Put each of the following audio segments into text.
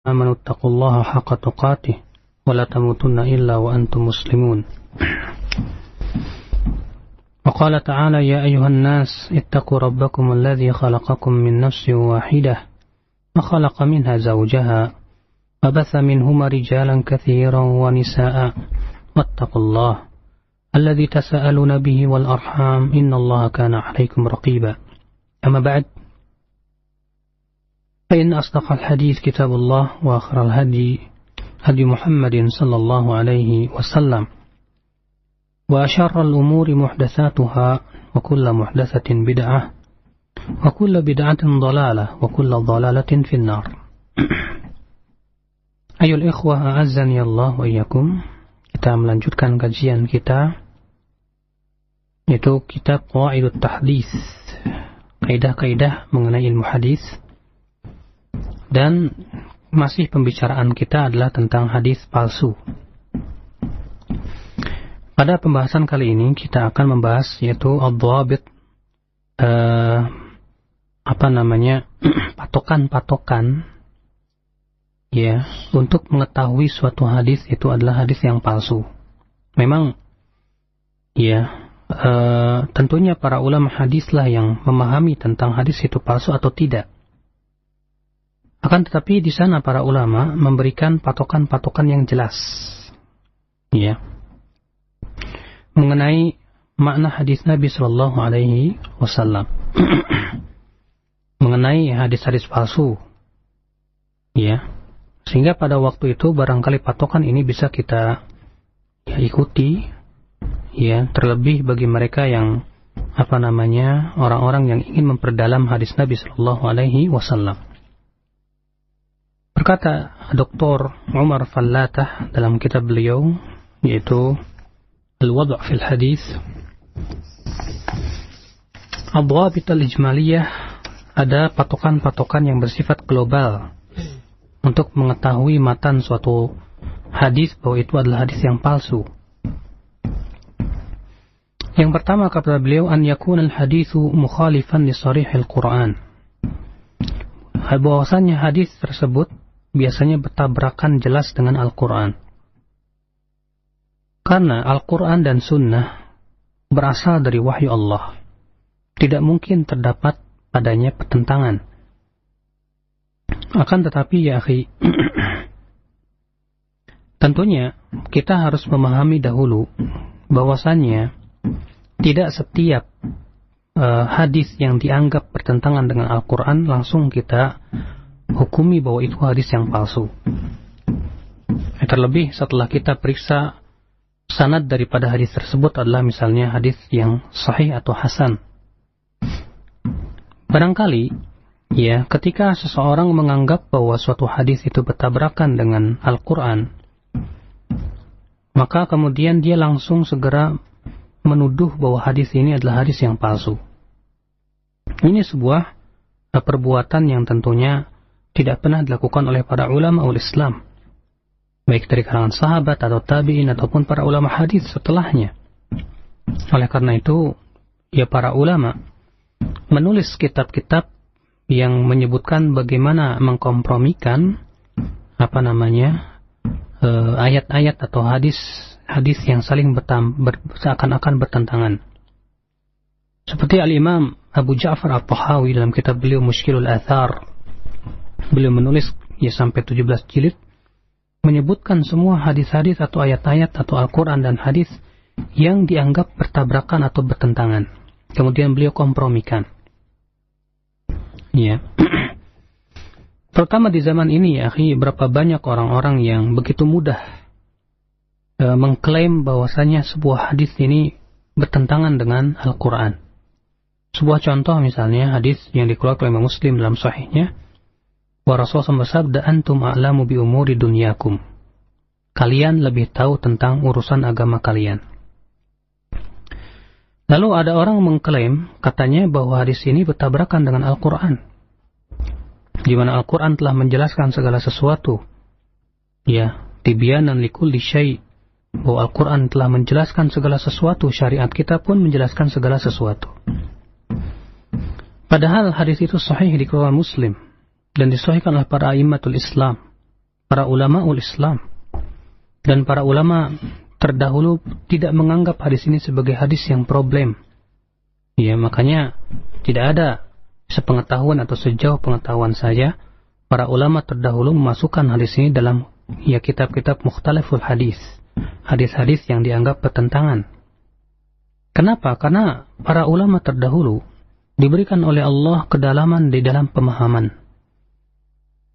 آمنوا اتقوا الله حق تقاته ولا تموتن إلا وأنتم مسلمون. وقال تعالى يا أيها الناس اتقوا ربكم الذي خلقكم من نفس واحدة وخلق منها زوجها وبث منهما رجالا كثيرا ونساء واتقوا الله الذي تساءلون به والأرحام إن الله كان عليكم رقيبا. أما بعد فإن أصدق الحديث كتاب الله وآخر الهدي هدي محمد صلى الله عليه وسلم وأشر الأمور محدثاتها وكل محدثة بدعة وكل بدعة ضلالة وكل ضلالة في النار. أيها الإخوة أعزني الله وإياkum. Kita melanjutkan kajian kita, yaitu kitab Qawaidut Tahdits, kaidah-kaidah mengenai ilmu hadis. Dan masih pembicaraan kita adalah tentang hadis palsu. Pada pembahasan kali ini kita akan membahas yaitu ad-dhabit, patokan-patokan ya untuk mengetahui suatu hadis itu adalah hadis yang palsu. Memang ya tentunya para ulama hadislah yang memahami tentang hadis itu palsu atau tidak. Akan tetapi di sana para ulama memberikan patokan-patokan yang jelas, ya, mengenai makna hadis Nabi Shallallahu Alaihi Wasallam, mengenai hadis-hadis palsu, ya, sehingga pada waktu itu barangkali patokan ini bisa kita ikuti, ya, terlebih bagi mereka yang orang-orang yang ingin memperdalam hadis Nabi Shallallahu Alaihi Wasallam. Berkata Dr. Umar Fallatah dalam kitab beliau, yaitu Al-Wad' fil Hadis, Ad-Dhabit al-Ijmaliyah, ada patokan-patokan yang bersifat global untuk mengetahui matan suatu hadis bahwa itu adalah hadis yang palsu. Yang pertama kata beliau, an yakuna al-hadithu mukhalifan li sarihil Qur'an, bahwasanya hadis tersebut biasanya bertabrakan jelas dengan Al-Quran. Karena Al-Quran dan Sunnah berasal dari wahyu Allah. Tidak mungkin terdapat padanya pertentangan. Akan tetapi ya akhi, tentunya kita harus memahami dahulu bahwasannya tidak setiap hadis yang dianggap bertentangan dengan Al-Quran langsung kita hukumi bahwa itu hadis yang palsu. Terlebih setelah kita periksa sanad daripada hadis tersebut adalah misalnya hadis yang sahih atau hasan. Barangkali ya ketika seseorang menganggap bahwa suatu hadis itu bertabrakan dengan Al-Quran, maka kemudian dia langsung segera menuduh bahwa hadis ini adalah hadis yang palsu. Ini sebuah perbuatan yang tentunya tidak pernah dilakukan oleh para ulama Islam, baik dari kalangan sahabat atau tabi'in ataupun para ulama hadis setelahnya. Oleh karena itu, ya para ulama menulis kitab-kitab yang menyebutkan bagaimana mengkompromikan ayat-ayat atau hadis yang saling seakan-akan bertentangan. Seperti Al-Imam Abu Ja'far At-Tahawi dalam kitab beliau Mushkilul Athar, beliau menulis ya sampai 17 jilid menyebutkan semua hadis-hadis atau ayat-ayat atau Al-Quran dan hadis yang dianggap bertabrakan atau bertentangan. Kemudian beliau kompromikan. Ya. Terutama di zaman ini ya akhi, berapa banyak orang-orang yang begitu mudah mengklaim bahwasanya sebuah hadis ini bertentangan dengan Al-Quran. Sebuah contoh misalnya hadis yang dikeluarkan oleh Imam Muslim dalam sahihnya, wa Rasulullah bersabda, antum a'lamu bi umuri dunyakum, kalian lebih tahu tentang urusan agama kalian. Lalu ada orang mengklaim katanya bahwa hadis ini bertabrakan dengan Al-Quran, di mana Al-Quran telah menjelaskan segala sesuatu, ya, tibyanan likulli syai', bahwa Al-Quran telah menjelaskan segala sesuatu, syariat kita pun menjelaskan segala sesuatu. Padahal hadis itu sahih dikeluarkan Muslim dan disahihkan oleh para a'immatul Islam para ulama Islam. Dan para ulama terdahulu tidak menganggap hadis ini sebagai hadis yang problem. Ya, makanya tidak ada sepengetahuan atau sejauh pengetahuan saya, para ulama terdahulu memasukkan hadis ini dalam kitab-kitab mukhtalaful hadis. Hadis-hadis yang dianggap bertentangan. Kenapa? Karena para ulama terdahulu diberikan oleh Allah kedalaman di dalam pemahaman.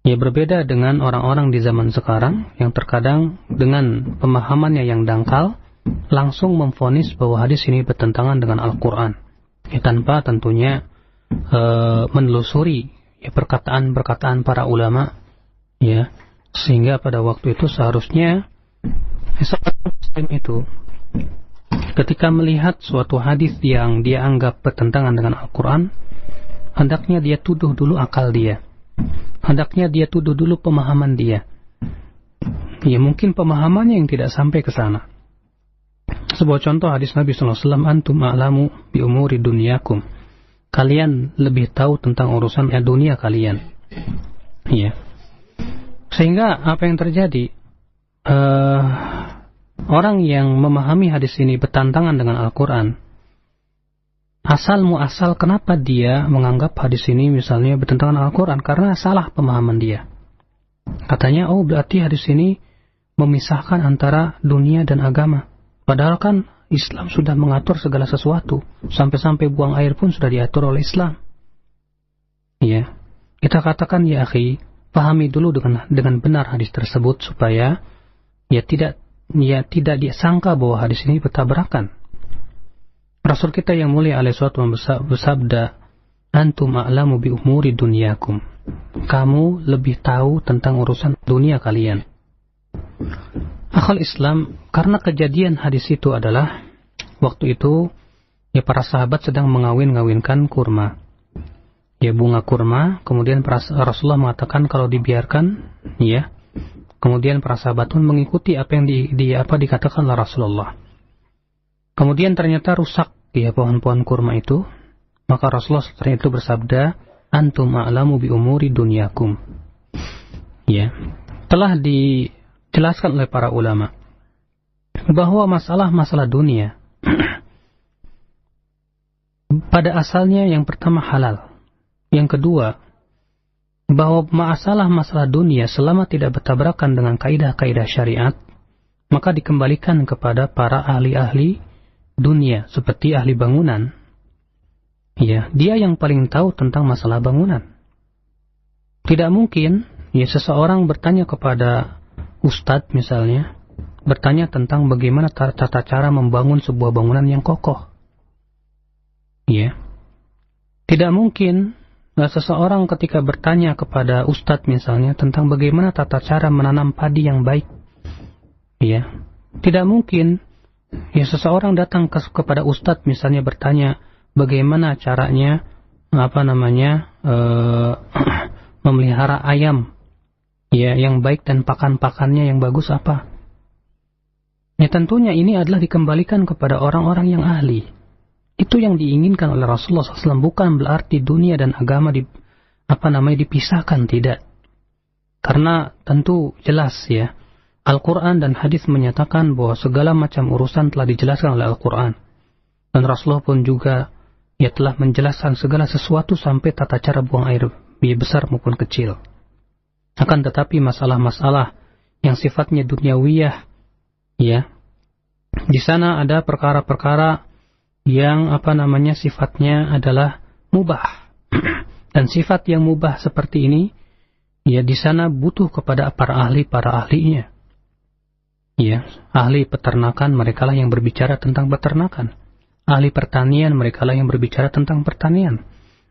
Ya, berbeda dengan orang-orang di zaman sekarang yang terkadang dengan pemahamannya yang dangkal langsung memvonis bahwa hadis ini bertentangan dengan Al-Quran. Ya, tanpa tentunya menelusuri perkataan-perkataan para ulama, ya, sehingga pada waktu itu seharusnya seorang muslim itu ketika melihat suatu hadis yang dia anggap bertentangan dengan Al-Quran, hendaknya dia tuduh dulu akal dia. Hendaknya dia tuduh dulu pemahaman dia. Ya, mungkin pemahamannya yang tidak sampai ke sana. Sebuah contoh hadis Nabi SAW, antum a'lamu bi umuri dunyakum. Kalian lebih tahu tentang urusan dunia kalian. Ya. Sehingga apa yang terjadi? Orang yang memahami hadis ini bertentangan dengan Al-Quran, asal muasal kenapa dia menganggap hadis ini misalnya bertentangan dengan Al-Quran? Karena salah pemahaman dia. Katanya, oh berarti hadis ini memisahkan antara dunia dan agama. Padahal kan Islam sudah mengatur segala sesuatu. Sampai-sampai buang air pun sudah diatur oleh Islam. Ya, kita katakan ya akhi, pahami dulu dengan benar hadis tersebut supaya tidak disangka bahwa hadis ini bertabrakan. Rasul kita yang mulia alaihi salatu bersabda, antum a'lamu bi umuri dunyakum. Kamu lebih tahu tentang urusan dunia kalian. Akhal Islam, karena kejadian hadis itu adalah waktu itu para sahabat sedang mengawinkan kurma. Ya, bunga kurma, kemudian Rasulullah mengatakan kalau dibiarkan, ya, kemudian para sahabat pun mengikuti apa yang dikatakan oleh Rasulullah. Kemudian ternyata rusak pohon-pohon kurma itu. Maka Rasulullah setelah itu bersabda, antum a'lamu bi umuri dunyakum. Ya, telah dijelaskan oleh para ulama bahwa masalah-masalah dunia pada asalnya yang pertama halal. Yang kedua, bahwa masalah-masalah dunia selama tidak bertabrakan dengan kaidah-kaidah syariat, maka dikembalikan kepada para ahli-ahli dunia, seperti ahli bangunan. Ya, dia yang paling tahu tentang masalah bangunan. Tidak mungkin seseorang bertanya kepada ustadz misalnya, bertanya tentang bagaimana tata cara membangun sebuah bangunan yang kokoh. Ya. Tidak mungkin seseorang ketika bertanya kepada ustadz misalnya tentang bagaimana tata cara menanam padi yang baik. Ya. Tidak mungkin seseorang datang kepada ustadz misalnya bertanya bagaimana caranya memelihara ayam yang baik dan pakan-pakannya yang bagus apa. Ya, tentunya ini adalah dikembalikan kepada orang-orang yang ahli. Itu yang diinginkan oleh Rasulullah SAW, bukan berarti dunia dan agama dipisahkan, tidak. Karena tentu jelas ya, Al-Quran dan hadis menyatakan bahwa segala macam urusan telah dijelaskan oleh Al-Quran. Dan Rasulullah pun juga telah menjelaskan segala sesuatu sampai tata cara buang air, besar maupun kecil. Akan tetapi masalah-masalah yang sifatnya duniawiyah, di sana ada perkara-perkara yang sifatnya adalah mubah. Dan sifat yang mubah seperti ini, di sana butuh kepada para ahlinya. Ya, ahli peternakan merekalah yang berbicara tentang peternakan. Ahli pertanian merekalah yang berbicara tentang pertanian.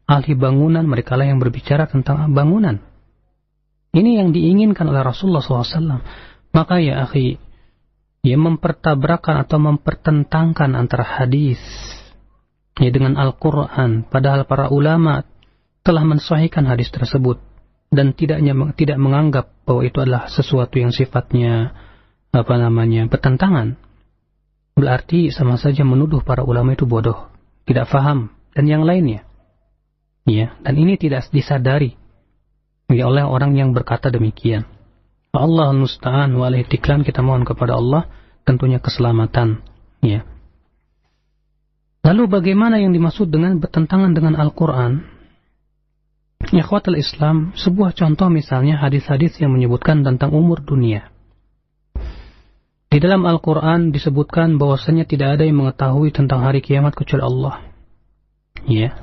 Ahli bangunan merekalah yang berbicara tentang bangunan. Ini yang diinginkan oleh Rasulullah SAW. Maka ya akhi, mempertabrakan atau mempertentangkan antara hadis dengan Al-Quran, padahal para ulama telah mensahihkan hadis tersebut dan tidak menganggap bahwa itu adalah sesuatu yang sifatnya bertentangan, berarti sama saja menuduh para ulama itu bodoh, tidak faham dan yang lainnya. Ya, dan ini tidak disadari oleh orang yang berkata demikian. Allah musta'an wa alaihi tiklan, kita mohon kepada Allah tentunya keselamatan. Ya. Lalu bagaimana yang dimaksud dengan bertentangan dengan Al-Quran? Ikhwatul Islam, sebuah contoh misalnya hadis-hadis yang menyebutkan tentang umur dunia. Di dalam Al-Quran disebutkan bahwasanya tidak ada yang mengetahui tentang hari kiamat kecuali Allah. Ya.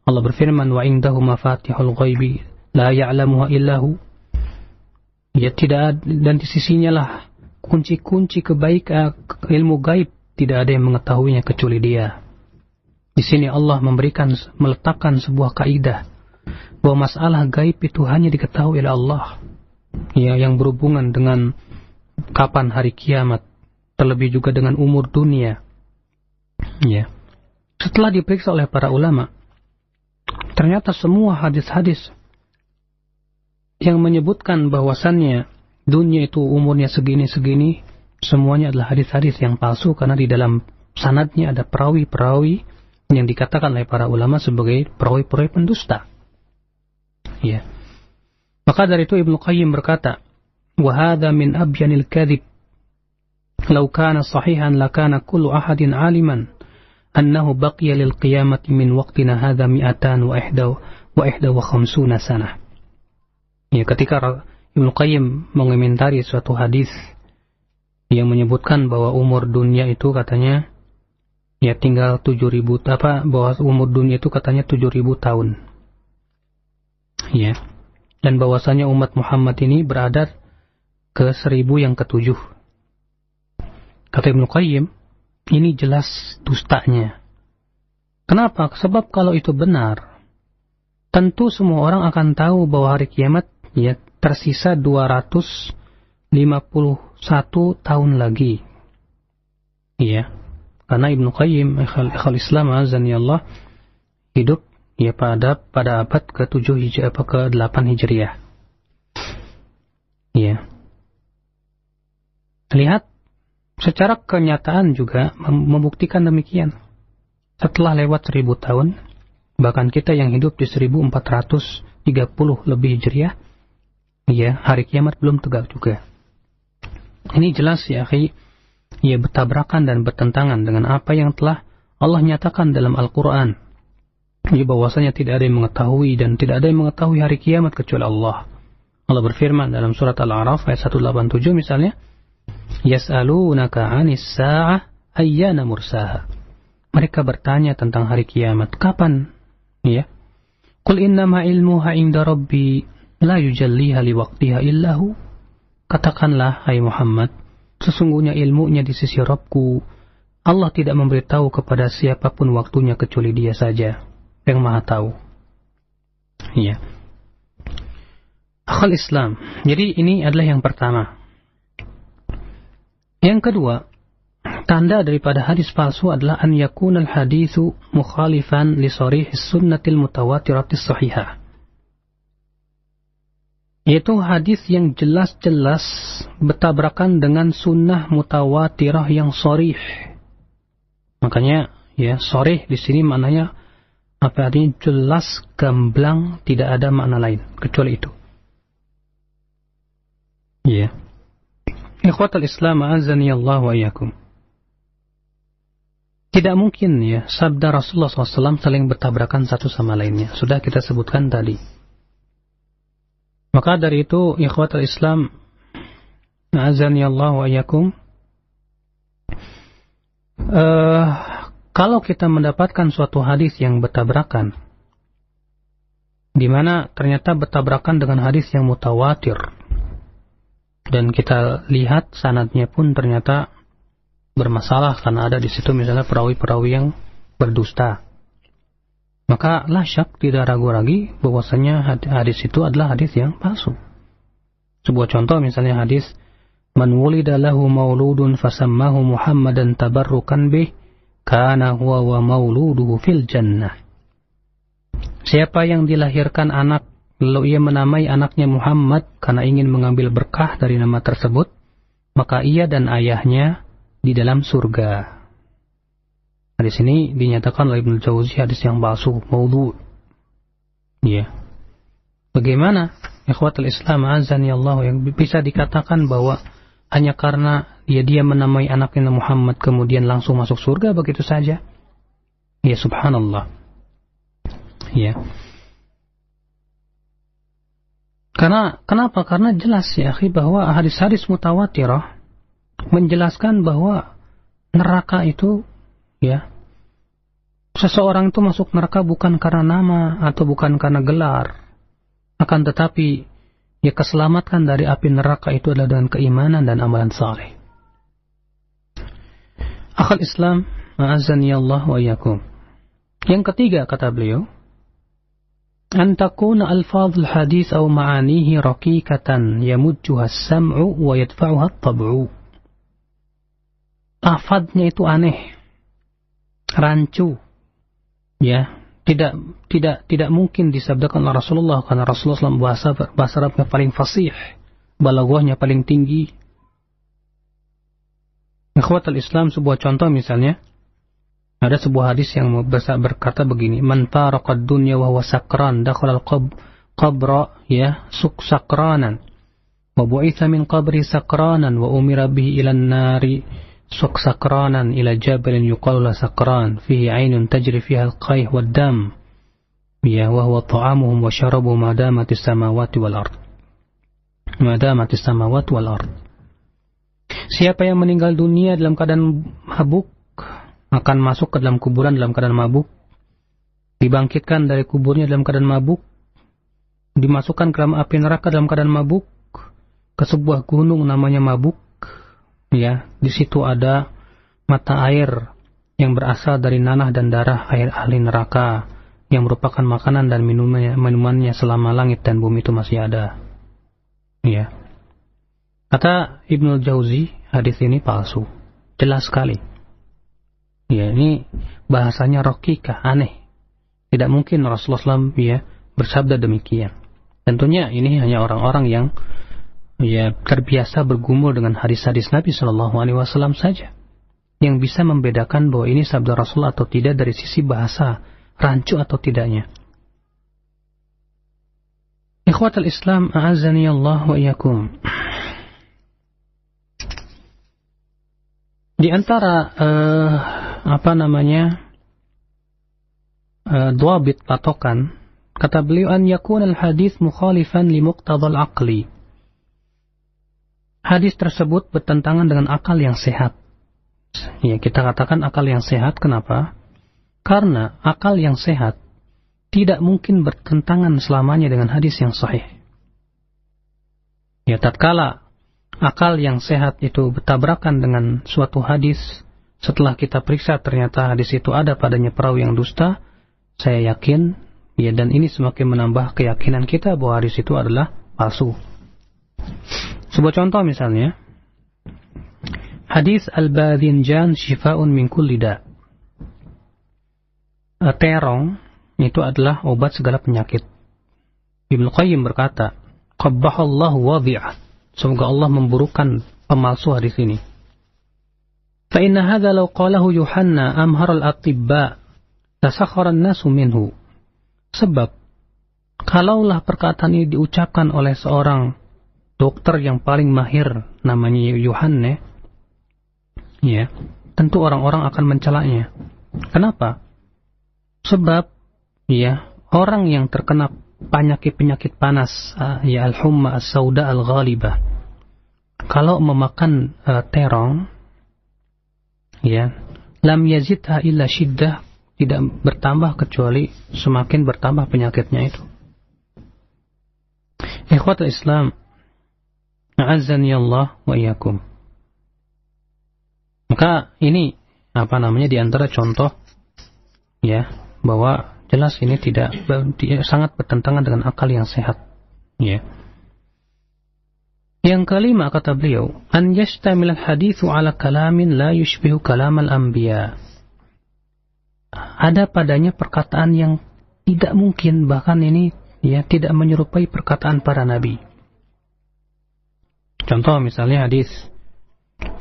Allah berfirman, wa indahu mafatihul ghaibi la ya'lamuha illahu. Ya, tidak, dan di sisinya lah kunci-kunci kebaikan ilmu gaib, tidak ada yang mengetahuinya kecuali Dia. Di sini Allah meletakkan sebuah kaidah bahwa masalah gaib itu hanya diketahui oleh Allah. Ya, yang berhubungan dengan kapan hari kiamat, terlebih juga dengan umur dunia. Ya. Setelah diperiksa oleh para ulama, ternyata semua hadis-hadis yang menyebutkan bahwasannya dunia itu umurnya segini-segini, semuanya adalah hadis-hadis yang palsu, karena di dalam sanadnya ada perawi-perawi yang dikatakan oleh para ulama sebagai perawi-perawi pendusta. Ya. Maka dari itu Ibnu Qayyim berkata, wa hadza min abyanil kadhib. Law kana sahihan lakana kullu ahadin aliman annahu baqiya lil qiyamati min waqtina hadza 251 sanah. Ya, ketika Ibnu Qayyim mengomentari suatu hadis yang menyebutkan bahwa umur dunia itu katanya ya tinggal 7.000 bahwa umur dunia itu katanya 7.000 tahun. Ya. Dan bahwasanya umat Muhammad ini berada ke 1000 yang ke-7. Kata Ibnu Qayyim, ini jelas dustanya. Kenapa? Sebab kalau itu benar, tentu semua orang akan tahu bahwa hari kiamat ya tersisa 251 tahun lagi. Ya. Karena Ibnu Qayyim Ikhwal Islam azani Allah hidup ya pada abad ke-7 Hijriah ke-8 Hijriah. Ya. Lihat secara kenyataan juga membuktikan demikian. Setelah lewat 1000 tahun, bahkan kita yang hidup di 1430 lebih Hijriah, ya, hari kiamat belum tegak juga. Ini jelas ya, akhi, ya bertabrakan dan bertentangan dengan apa yang telah Allah nyatakan dalam Al-Quran. Ya, bahwasanya tidak ada yang mengetahui dan tidak ada yang mengetahui hari kiamat kecuali Allah. Allah berfirman dalam surat Al-A'raf ayat 187 misalnya, yas'alunaka 'anis sa'ah ayyana mursaha. Mereka bertanya tentang hari kiamat, kapan? Ya. Qul innama ilmuha 'inda rabbi la yujalliha liwaqtiha illahu. Katakanlah, hai Muhammad, sesungguhnya ilmunya di sisi Rabbku. Allah tidak memberitahu kepada siapapun waktunya kecuali Dia saja yang Maha tahu. Ya. Akhul Islam. Jadi ini adalah yang pertama. Yang kedua, tanda daripada hadis palsu adalah an yakunal haditsu mukhalifan li sharihis sunnatil mutawatiratis sahihah. Yaitu hadis yang jelas-jelas bertabrakan dengan sunnah mutawatirah yang sharih. Makanya ya, sharih di sini maknanya apa artinya? Jelas, gamblang, tidak ada makna lain kecuali itu. Ya. Ikhwatul Islam azani Allah wa iyyakum. Tidak mungkin ya sabda Rasulullah SAW saling bertabrakan satu sama lainnya. Sudah kita sebutkan tadi. Maka dari itu ikhwatul Islam azani Allah wa iyyakum, kalau kita mendapatkan suatu hadis yang bertabrakan, di mana ternyata bertabrakan dengan hadis yang mutawatir, dan kita lihat sanadnya pun ternyata bermasalah karena ada di situ misalnya perawi-perawi yang berdusta, maka la syak, tidak ragu lagi bahwasanya hadis itu adalah hadis yang palsu. Sebuah contoh misalnya hadis man wulida lahu mauludun fasammahu Muhammadan tabarrukan bih kana huwa wa mauluduhu fil jannah. Siapa yang dilahirkan anak lalu ia menamai anaknya Muhammad karena ingin mengambil berkah dari nama tersebut, maka ia dan ayahnya di dalam surga. Di sini dinyatakan oleh Ibnu Jauzi hadis yang palsu, maudhu. Ya. Bagaimana ikhwatul Islam azani Allah yang bisa dikatakan bahwa hanya karena dia menamai anaknya Muhammad kemudian langsung masuk surga begitu saja? Ya subhanallah. Ya. Kenapa? Karena jelas ya akhi bahwa hadis-hadis mutawatirah menjelaskan bahwa neraka itu ya, seseorang itu masuk neraka bukan karena nama atau bukan karena gelar, akan tetapi ya keselamatan dari api neraka itu adalah dengan keimanan dan amalan saleh. Akhul Islam, a'azzani Allah wa iyyakum. Yang ketiga kata beliau, an takuna alfadhul hadis aw ma'anihi raqiqatan yamujjuha as-sam'u wa yadfa'uha at-tab'u. Lafadznya itu aneh, rancu, ya, tidak mungkin disabdakan oleh Rasulullah karena Rasulullah SAW bahasa Arabnya paling fasih, balaghahnya paling tinggi. Ikhwatul Islam, sebuah contoh misalnya, ada sebuah hadis yang berkata begini, man faraqad dunya wa huwa sakran dakhala al-qabra ya sakranan wa bu'itha min qabri sakranan wa umira bihi ila an-nari sakranan ila jabalin yuqalu la sakran fihi 'ainun tajri fiha al-qayh wad-dam ya wa huwa ta'amuhum wa sharabuhum ma damatis samawati wal ard. Siapa yang meninggal dunia dalam keadaan mabuk akan masuk ke dalam kuburan dalam keadaan mabuk, dibangkitkan dari kuburnya dalam keadaan mabuk, dimasukkan ke dalam api neraka dalam keadaan mabuk, ke sebuah gunung namanya Mabuk, ya, di situ ada mata air yang berasal dari nanah dan darah air ahli neraka yang merupakan makanan dan minumannya selama langit dan bumi itu masih ada. Ya. Kata Ibnul Jauzi, hadis ini palsu. Jelas sekali. Ya, ini bahasanya raqiqah, aneh. Tidak mungkin Rasulullah SAW ya bersabda demikian. Tentunya ini hanya orang-orang yang ya terbiasa bergumul dengan hadis-hadis Nabi SAW saja yang bisa membedakan bahwa ini sabda Rasul atau tidak dari sisi bahasa, rancu atau tidaknya. Ikhwatul Islam, a'azzani Allah wa iyyakum. Di antara dhabit patokan, kata beliau, an yakun al-hadis mukhalifan li muqtadal aqli. Hadis tersebut bertentangan dengan akal yang sehat. Ya, kita katakan akal yang sehat, kenapa? Karena akal yang sehat tidak mungkin bertentangan selamanya dengan hadis yang sahih. Ya, tatkala akal yang sehat itu bertabrakan dengan suatu hadis, setelah kita periksa ternyata hadis itu ada padanya perawi yang dusta, saya yakin, ya, dan ini semakin menambah keyakinan kita bahwa hadis itu adalah palsu. Sebuah contoh misalnya, hadis al-badhinjan shifa'un min kulli da'. Terong itu adalah obat segala penyakit. Ibnu Qayyim berkata, qabbahallahu wadhi'ah. Semoga Allah memburukkan pemalsu hadis ini. Fa inna hadza law qalahu Yuhanna amhar al-atibba tasakhara an-nasu minhu. Sebab kalaulah perkataan ini diucapkan oleh seorang dokter yang paling mahir namanya Yuhanna, ya, tentu orang-orang akan mencelaknya. Kenapa? Sebab ya, orang yang terkena penyakit panas, ya al-humma as-sauda al-ghalibah, kalau memakan terong, ya, lam yazidha illa shiddah, tidak bertambah kecuali semakin bertambah penyakitnya itu. Ikhwatul Islam, a'azzani Allah wa iyyakum. Maka ini di antara contoh, ya, bahwa jelas ini sangat bertentangan dengan akal yang sehat. Ya. Yang kelima kata beliau, an yashtamil al-hadithu ala kalamin la yushbihu kalam al-anbiya. Ada padanya perkataan yang tidak mungkin, bahkan ini ya tidak menyerupai perkataan para nabi. Contoh misalnya hadis,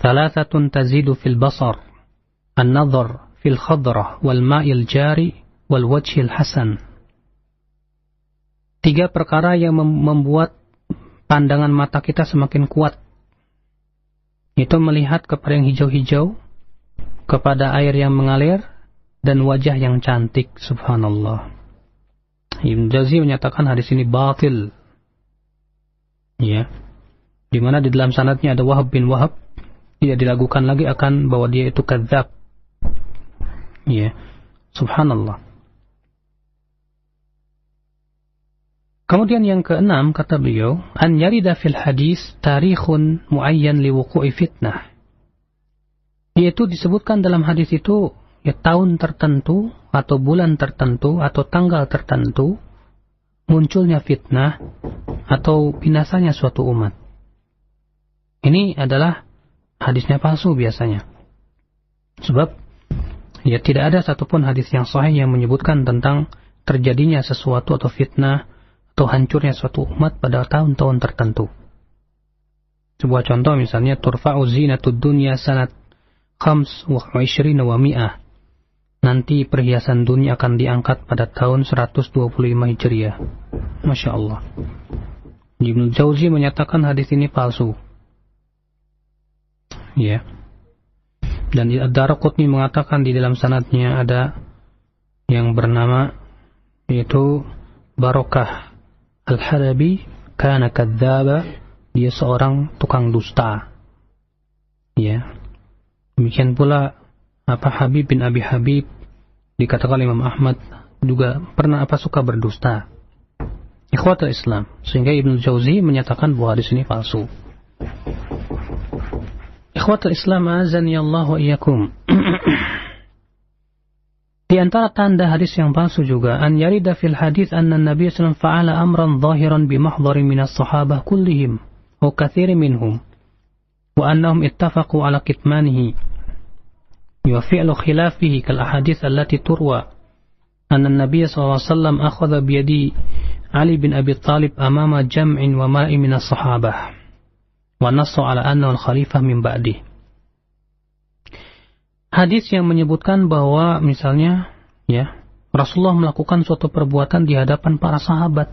thalathatun tazidu fil basar, an-nadhar fil khadrah wal ma'il jari wal wajhil hasan. 3 perkara yang membuat pandangan mata kita semakin kuat. Itu melihat kepada yang hijau-hijau, kepada air yang mengalir, dan wajah yang cantik. Subhanallah. Ibn Jauzi menyatakan hadis ini batil. Ya. Di mana di dalam sanadnya ada Wahab bin Wahab, tidak diragukan lagi akan bahwa dia itu kadzab. Ya. Subhanallah. Kemudian yang keenam, kata beliau, an yarida fil hadis tarikhun muayyan liwuqu'i fitnah. Yaitu disebutkan dalam hadis itu ya tahun tertentu atau bulan tertentu atau tanggal tertentu munculnya fitnah atau binasanya suatu umat. Ini adalah hadisnya palsu biasanya. Sebab ya tidak ada satupun hadis yang sahih yang menyebutkan tentang terjadinya sesuatu atau fitnah atau hancurnya suatu umat pada tahun-tahun tertentu. Sebuah contoh misalnya turfa'u zinatud dunya sanat 25 wa mi'ah. Nanti perhiasan dunia akan diangkat pada tahun 125 Hijriah. Masya Allah. Ibnu Jauzi menyatakan hadis ini palsu. Ya. Dan Ad-Daraqutni mengatakan di dalam sanadnya ada yang bernama yaitu Barokah Al-Halabi kana kadzdzaba, dia seorang tukang dusta. Ya. Demikian pula Habib bin Abi Habib dikatakan Imam Ahmad juga pernah suka berdusta. Ikhwatul Islam, sehingga Ibnu Jauzi menyatakan bahwa hadis ini palsu. Ikhwatul Islam, azani Allah wa iyyakum. Di antara tanda hadis yang palsu juga an yarida fil hadis anna Nabi sallallahu alaihi wasallam fa'ala amran zahiran bi mahdharin min as-sahabah kullihim wa katsirin minhum wa annahum ittafaqu ala kitmanihi wa fi'lu khilafihi kal ahadits allati turwa anna an-nabiy sallallahu alaihi wasallam akhadha bi yadi Ali bin Abi Thalib amama jam'in wa mala'in min as-sahabah wa nassa ala annahu al-khalifah min ba'dihi. Hadis yang menyebutkan bahwa misalnya ya Rasulullah melakukan suatu perbuatan di hadapan para sahabat,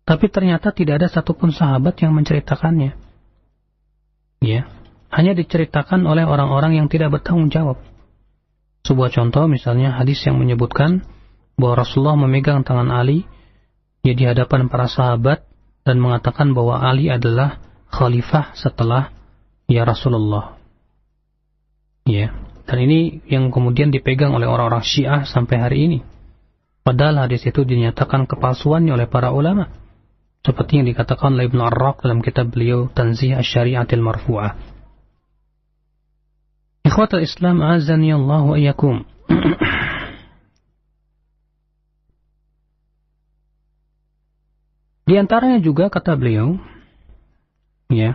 tapi ternyata tidak ada satupun sahabat yang menceritakannya. Ya, hanya diceritakan oleh orang-orang yang tidak bertanggung jawab. Sebuah contoh misalnya hadis yang menyebutkan bahwa Rasulullah memegang tangan Ali ya di hadapan para sahabat dan mengatakan bahwa Ali adalah khalifah setelah ya Rasulullah. Ya. Dan ini yang kemudian dipegang oleh orang-orang Syiah sampai hari ini. Padahal hadis itu dinyatakan kepalsuannya oleh para ulama. Seperti yang dikatakan oleh Ibn Arraq dalam kitab beliau Tanzih Asy-Syari'atil Marfu'ah. Ikhwatul Islam, azani Allah wa iyyakum. Di antaranya juga kata beliau, ya,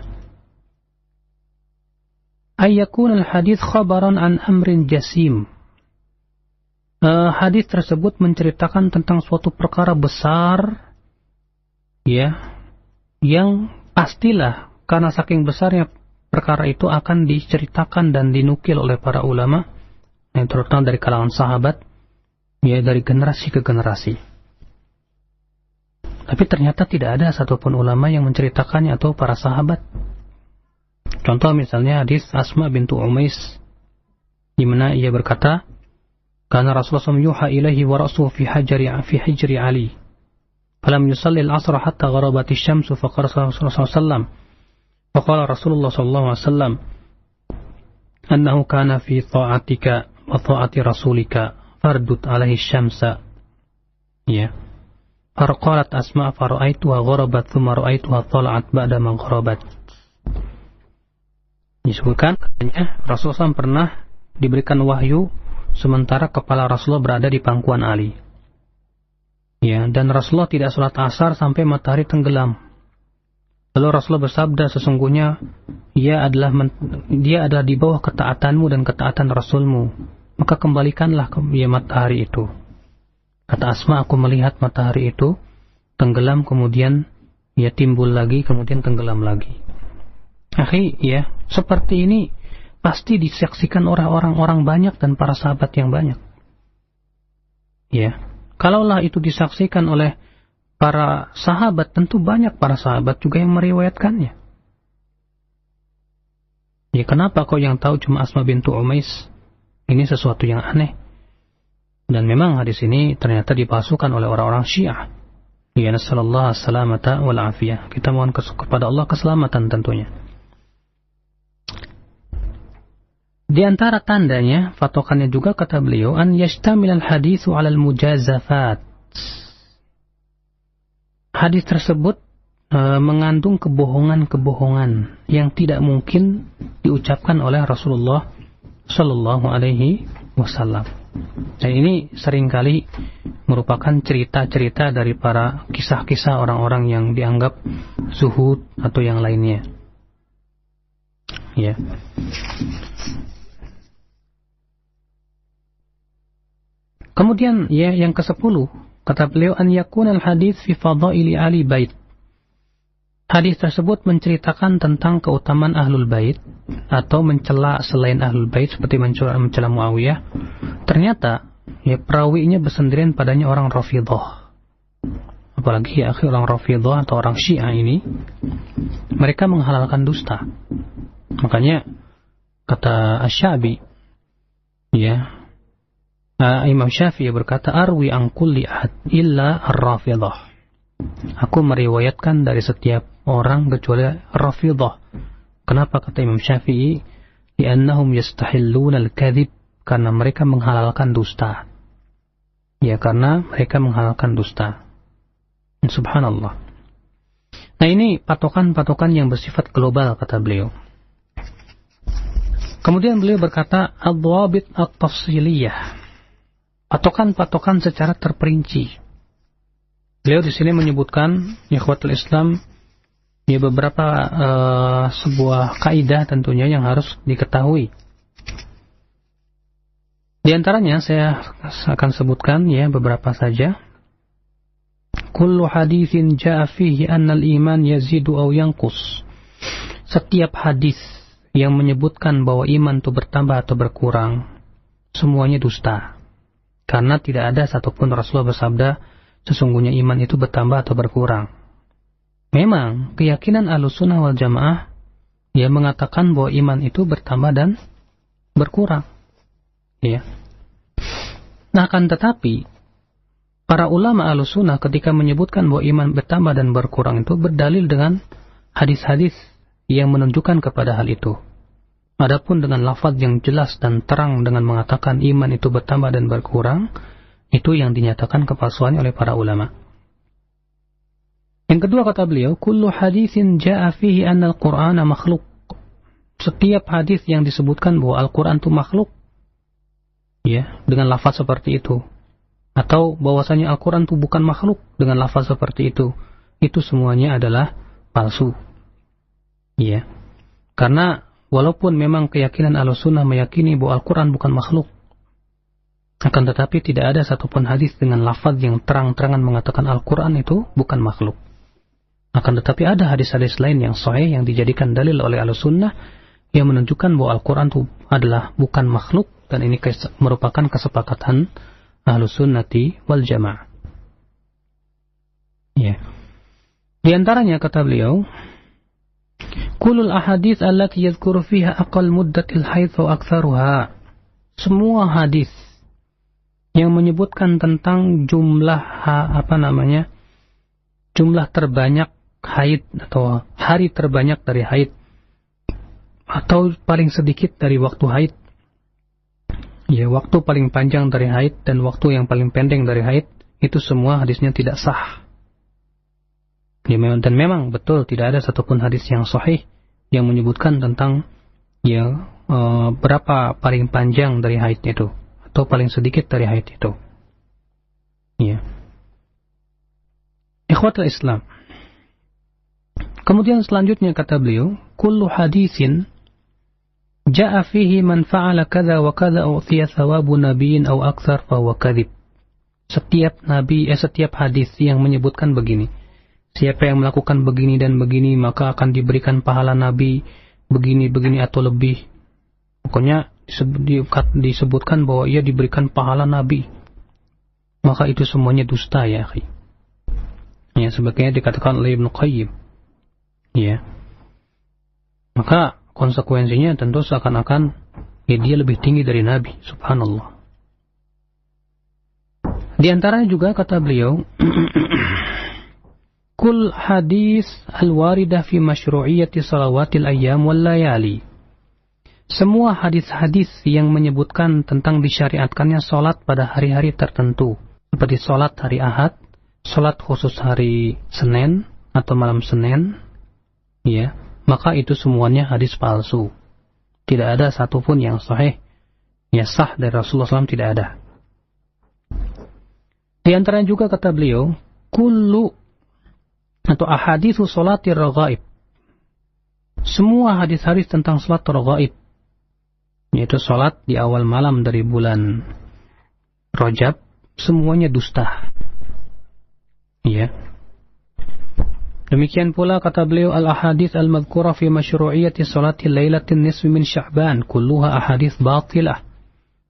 ayyakun al-hadith khabaran an amrin jasim. Hadis tersebut menceritakan tentang suatu perkara besar, ya, yang pastilah karena saking besarnya perkara itu akan diceritakan dan dinukil oleh para ulama, yang terutama dari kalangan sahabat, ya, dari generasi ke generasi. Tapi ternyata tidak ada satupun ulama yang menceritakannya atau para sahabat. Contoh misalnya hadis Asma bintu Umais, di mana ia berkata, "Kana Rasulullah SAW yuha ilaihi wa ra'suhu fi hijri Ali. Falam yusalli al-'asr hatta gharabat asy-syamsu faqala Rasulullah SAW. Faqala Rasulullah SAW annahu kana fi ta'atika wa ta'ati rasulika fardut alaihi asy-syamsa." Ya. Farqalat Asma fara'aituha gharabat thumma ra'aituha tala'at ba'da ma gharabat. Disebutkan katanya Rasulullah SAW pernah diberikan wahyu sementara kepala Rasulullah berada di pangkuan Ali. Ya, dan Rasulullah tidak sholat asar sampai matahari tenggelam. Lalu Rasulullah bersabda, sesungguhnya dia adalah di bawah ketaatanmu dan ketaatan Rasulmu. Maka kembalikanlah ke matahari itu. Kata Asma, aku melihat matahari itu tenggelam, kemudian ia timbul lagi, kemudian tenggelam lagi. Akhi, ya, seperti ini pasti disaksikan oleh orang-orang banyak dan para sahabat yang banyak. Ya, kalaulah itu disaksikan oleh para sahabat, tentu banyak para sahabat juga yang meriwayatkannya. Ya, kenapa kok yang tahu cuma Asma bintu Umais? Ini sesuatu yang aneh. Dan memang hadis ini ternyata dipalsukan oleh orang-orang Syiah. Ya, nasallallahu as-salamata wal afiyah. Kita mohon kepada Allah keselamatan tentunya. Di antara tandanya, patokannya juga kata beliau, an yashtamil al-haditsu 'ala al-mujazafat. Hadis tersebut mengandung kebohongan-kebohongan yang tidak mungkin diucapkan oleh Rasulullah sallallahu alaihi wasallam. Dan ini seringkali merupakan cerita-cerita dari para kisah-kisah orang-orang yang dianggap zuhud atau yang lainnya. Ya. Kemudian ya yang ke-10 kata beliau an yakuna al-hadits fi fadaili ali bait. Hadis tersebut menceritakan tentang keutamaan ahlul bait atau mencela selain ahlul bait seperti mencela Muawiyah. Ternyata ya perawinya bersendirian padanya orang Rafidhah. Apalagi ya akhi orang Rafidhah atau orang Syiah ini mereka menghalalkan dusta. Makanya kata Asy-Syafi'i ya Imam Syafi'i berkata, arwi an kulli ahad illa ar-Rafidhah. Aku meriwayatkan dari setiap orang kecuali Rafidhah. Kenapa kata Imam Syafi'i? Li'annahum yastahilluna al-kadhib, karena mereka menghalalkan dusta. Ya, karena mereka menghalalkan dusta. Subhanallah. Nah, ini patokan-patokan yang bersifat global kata beliau. Kemudian beliau berkata, ad-dhawabit at-tafsiliyah. Patokan-patokan secara terperinci. Beliau di sini menyebutkan ikhwatul Islam ya beberapa sebuah kaidah tentunya yang harus diketahui. Di antaranya saya akan sebutkan ya beberapa saja. Kullu haditsin jaa fihi anna al-iman yazidu aw yanqus. Setiap hadis yang menyebutkan bahwa iman itu bertambah atau berkurang, semuanya dusta. Karena tidak ada satupun Rasulullah bersabda, sesungguhnya iman itu bertambah atau berkurang. Memang, keyakinan Ahlussunnah wal Jamaah, ya mengatakan bahwa iman itu bertambah dan berkurang. Ya. Nah, akan tetapi, para ulama Ahlussunnah ketika menyebutkan bahwa iman bertambah dan berkurang itu berdalil dengan hadis-hadis yang menunjukkan kepada hal itu. Adapun dengan lafaz yang jelas dan terang dengan mengatakan iman itu bertambah dan berkurang, itu yang dinyatakan kepalsuannya oleh para ulama. Yang kedua kata beliau, kullu haditsin jaa fihi anna al-Qur'ana makhluk. Setiap hadis yang disebutkan bahwa Al-Qur'an itu makhluk, ya, dengan lafaz seperti itu, atau bahwasanya Al-Qur'an itu bukan makhluk dengan lafaz seperti itu semuanya adalah palsu. Ya. Karena walaupun memang keyakinan Ahlussunnah meyakini bahwa Al-Quran bukan makhluk, akan tetapi tidak ada satupun hadis dengan lafaz yang terang-terangan mengatakan Al-Quran itu bukan makhluk. Akan tetapi ada hadis-hadis lain yang sahih yang dijadikan dalil oleh Ahlussunnah yang menunjukkan bahwa Al-Quran itu adalah bukan makhluk, dan ini merupakan kesepakatan Ahlussunnati wal Jamaah. Ya. Di antaranya kata beliau, kulul ahadits allati yadhkuru fiha aqall muddatil haidz wa aktsaruha. Semua hadis yang menyebutkan tentang jumlah jumlah terbanyak haid atau hari terbanyak dari haid atau paling sedikit dari waktu haid. Ya, waktu paling panjang dari haid dan waktu yang paling pendek dari haid, itu semua hadisnya tidak sah. Ya, dan memang betul tidak ada satupun hadis yang sahih yang menyebutkan tentang ya berapa paling panjang dari haid itu atau paling sedikit dari haid itu. Ya. Ikhwatul Islam. Kemudian selanjutnya kata beliau, kullu haditsin jaa fihi man fa'ala kadza wa kadza u'tiya thawabu nabiyyin aw aktsar fa huwa kadzib. Setiap hadis yang menyebutkan begini, siapa yang melakukan begini dan begini maka akan diberikan pahala Nabi begini atau lebih. Pokoknya disebutkan bahwa ia diberikan pahala Nabi. Maka itu semuanya dusta ya akhi. Ya, sebagaimana dikatakan oleh Ibnu Qayyim. Ya. Maka konsekuensinya tentu seakan-akan ya, dia lebih tinggi dari Nabi, subhanallah. Di antaranya juga kata beliau, kul hadis al-waridah fi masyru'iyyati salawatil ayyam wal layali. Semua hadis-hadis yang menyebutkan tentang disyariatkannya salat pada hari-hari tertentu, seperti salat hari Ahad, salat khusus hari Senin atau malam Senin, ya, maka itu semuanya hadis palsu. Tidak ada satupun yang sahih, ya sah dari Rasulullah SAW, tidak ada. Di antaranya juga kata beliau, kullu atau ahaditsu sholatir raghaib. Semua hadis-hadis tentang salat raghaib, yaitu salat di awal malam dari bulan Rajab, semuanya dusta. Ya. Demikian pula kata beliau, al-ahadits al-madhkura fi masyru'iyyati sholati lailatin nisfi min Sya'ban kulluha ahadits batilah.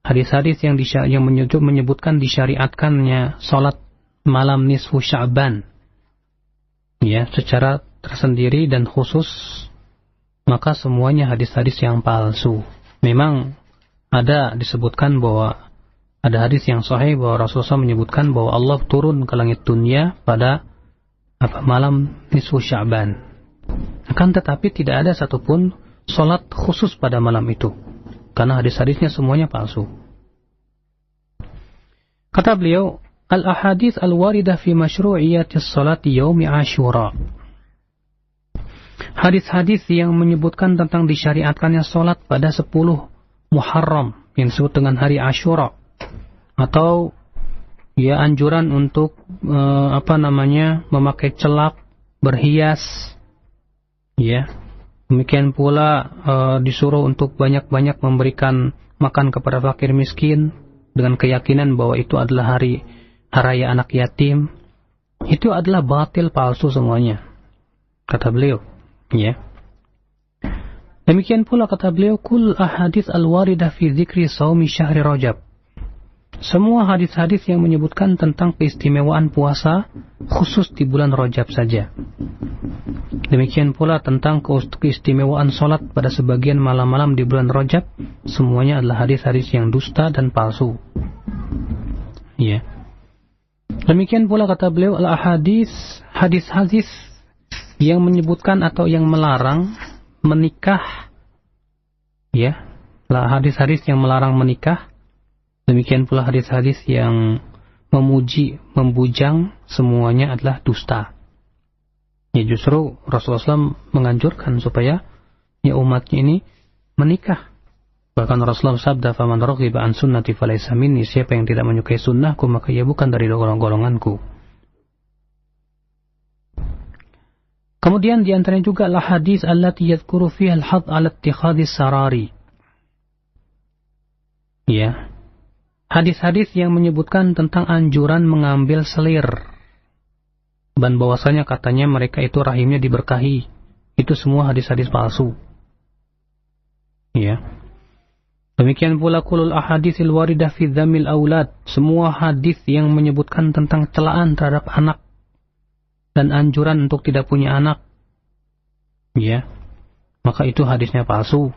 Hadis-hadis yang menyebutkan disyariatkannya salat malam nisfu Sya'ban, ya, secara tersendiri dan khusus, maka semuanya hadis-hadis yang palsu. Memang ada disebutkan bahwa ada hadis yang sahih bahwa Rasulullah menyebutkan bahwa Allah turun ke langit dunia pada malam nisfu Sya'ban. Akan tetapi tidak ada satupun salat khusus pada malam itu, karena hadis-hadisnya semuanya palsu. Kata beliau, al-ahadits al-waridah fi masyru'iyyati sholati yaumi Asyura. Hadis-hadis yang menyebutkan tentang disyariatkannya salat pada 10 Muharram yang disebut dengan hari Asyura, atau ya anjuran untuk memakai celak, berhias, ya. Demikian pula disuruh untuk banyak-banyak memberikan makan kepada fakir miskin dengan keyakinan bahwa itu adalah hari raya anak yatim. Itu adalah batil, palsu semuanya, kata beliau, ya. Demikian pula kata beliau, kul ahadits al-waridah fi dzikri shaumi syahri Rajab. Semua hadis-hadis yang menyebutkan tentang keistimewaan puasa khusus di bulan Rajab saja. Demikian pula tentang keistimewaan salat pada sebagian malam-malam di bulan Rajab, semuanya adalah hadis-hadis yang dusta dan palsu. Ya. Demikian pula kata beliau, al-ahadits, hadis-hadis yang menyebutkan atau yang melarang menikah, ya, hadis-hadis yang melarang menikah. Demikian pula hadis-hadis yang memuji, membujang, semuanya adalah dusta. Ya, justru Rasulullah SAW menganjurkan supaya ya umatnya ini menikah. Bahkan Rasulullah sabda, "Faman raghiba an sunnati falaysa minni." Siapa yang tidak menyukai sunnahku, maka ia bukan dari golonganku. Kemudian di antaranya juga al hadis allati yadhkuru fiha al-hadd 'ala ittikhadis sarari. Ya. Hadis-hadis yang menyebutkan tentang anjuran mengambil selir, dan bahwasanya katanya mereka itu rahimnya diberkahi. Itu semua hadis-hadis palsu. Ya. Demikian pula kulul ahaditsil waridah fi dhammil aulad. Semua hadis yang menyebutkan tentang celaan terhadap anak dan anjuran untuk tidak punya anak, ya, maka itu hadisnya palsu.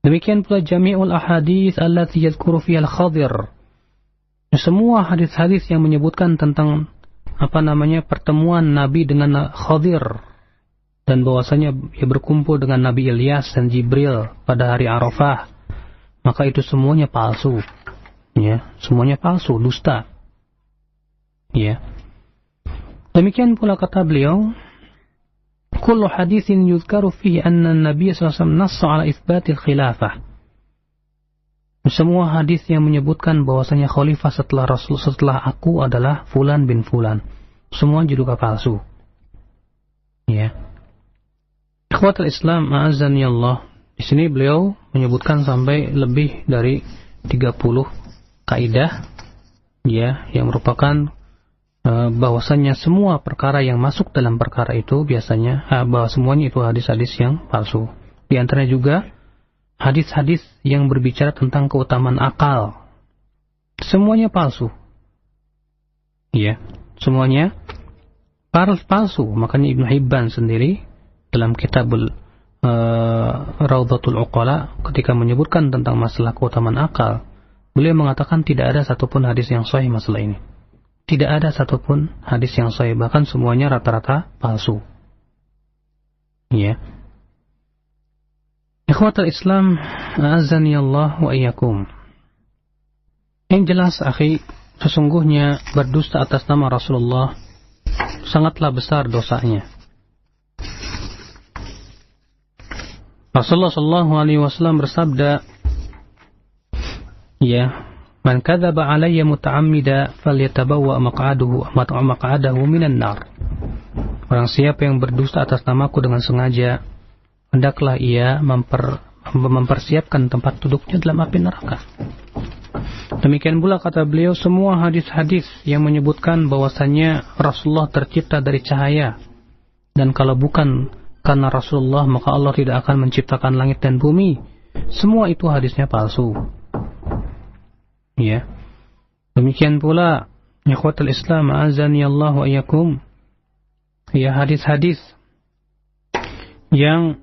Demikian pula jami'ul ahadits allati yadhkuru fiha al-Khadir. Semua hadis-hadis yang menyebutkan tentang pertemuan Nabi dengan Khadir, dan bahwasanya ia berkumpul dengan Nabi Ilyas dan Jibril pada hari Arafah, maka itu semuanya palsu. Ya, semuanya palsu, dusta. Ya. Demikian pula kata beliau, kullu haditsin yuzkaru fihi anna an-nabiy sallallahu alaihi wasallam nassa ala itsbatil khilafah. Semua hadis yang menyebutkan bahwasanya khalifah setelah aku adalah fulan bin fulan, semua juga palsu. Ya. Ikhwatul Islam, a'azzani Allah. Di sini beliau menyebutkan sampai lebih dari 30 kaidah, ya, yang merupakan bahwasanya semua perkara yang masuk dalam perkara itu biasanya bahwa semuanya itu hadis-hadis yang palsu. Di antaranya juga hadis-hadis yang berbicara tentang keutamaan akal, semuanya palsu. Ya, semuanya palsu. Makanya Ibnu Hibban sendiri dalam kitabul Raudhatul Uqala ketika menyebutkan tentang masalah keutamaan akal, beliau mengatakan tidak ada satupun hadis yang sahih masalah ini. Tidak ada satupun hadis yang sahih, bahkan semuanya rata-rata palsu. Ya. Ikhwatul Islam, a'azzani Allah wa iyyakum. Yang jelas, akhi, sesungguhnya berdusta atas nama Rasulullah sangatlah besar dosanya. Rasulullah sallallahu alaihi wasallam bersabda, ya, man kadzaba alayya muta'ammida falyatabawwa maq'adahu minan nar. Orang siapa yang berdusta atas namaku dengan sengaja, hendaklah ia mempersiapkan tempat duduknya dalam api neraka. Demikian pula kata beliau, semua hadis-hadis yang menyebutkan bahwasannya Rasulullah tercipta dari cahaya, dan kalau bukan karena Rasulullah maka Allah tidak akan menciptakan langit dan bumi, semua itu hadisnya palsu. Ya. Demikian pula ikhwatul Islam, a'azzani Allah wa iyyakum, ya, hadis-hadis yang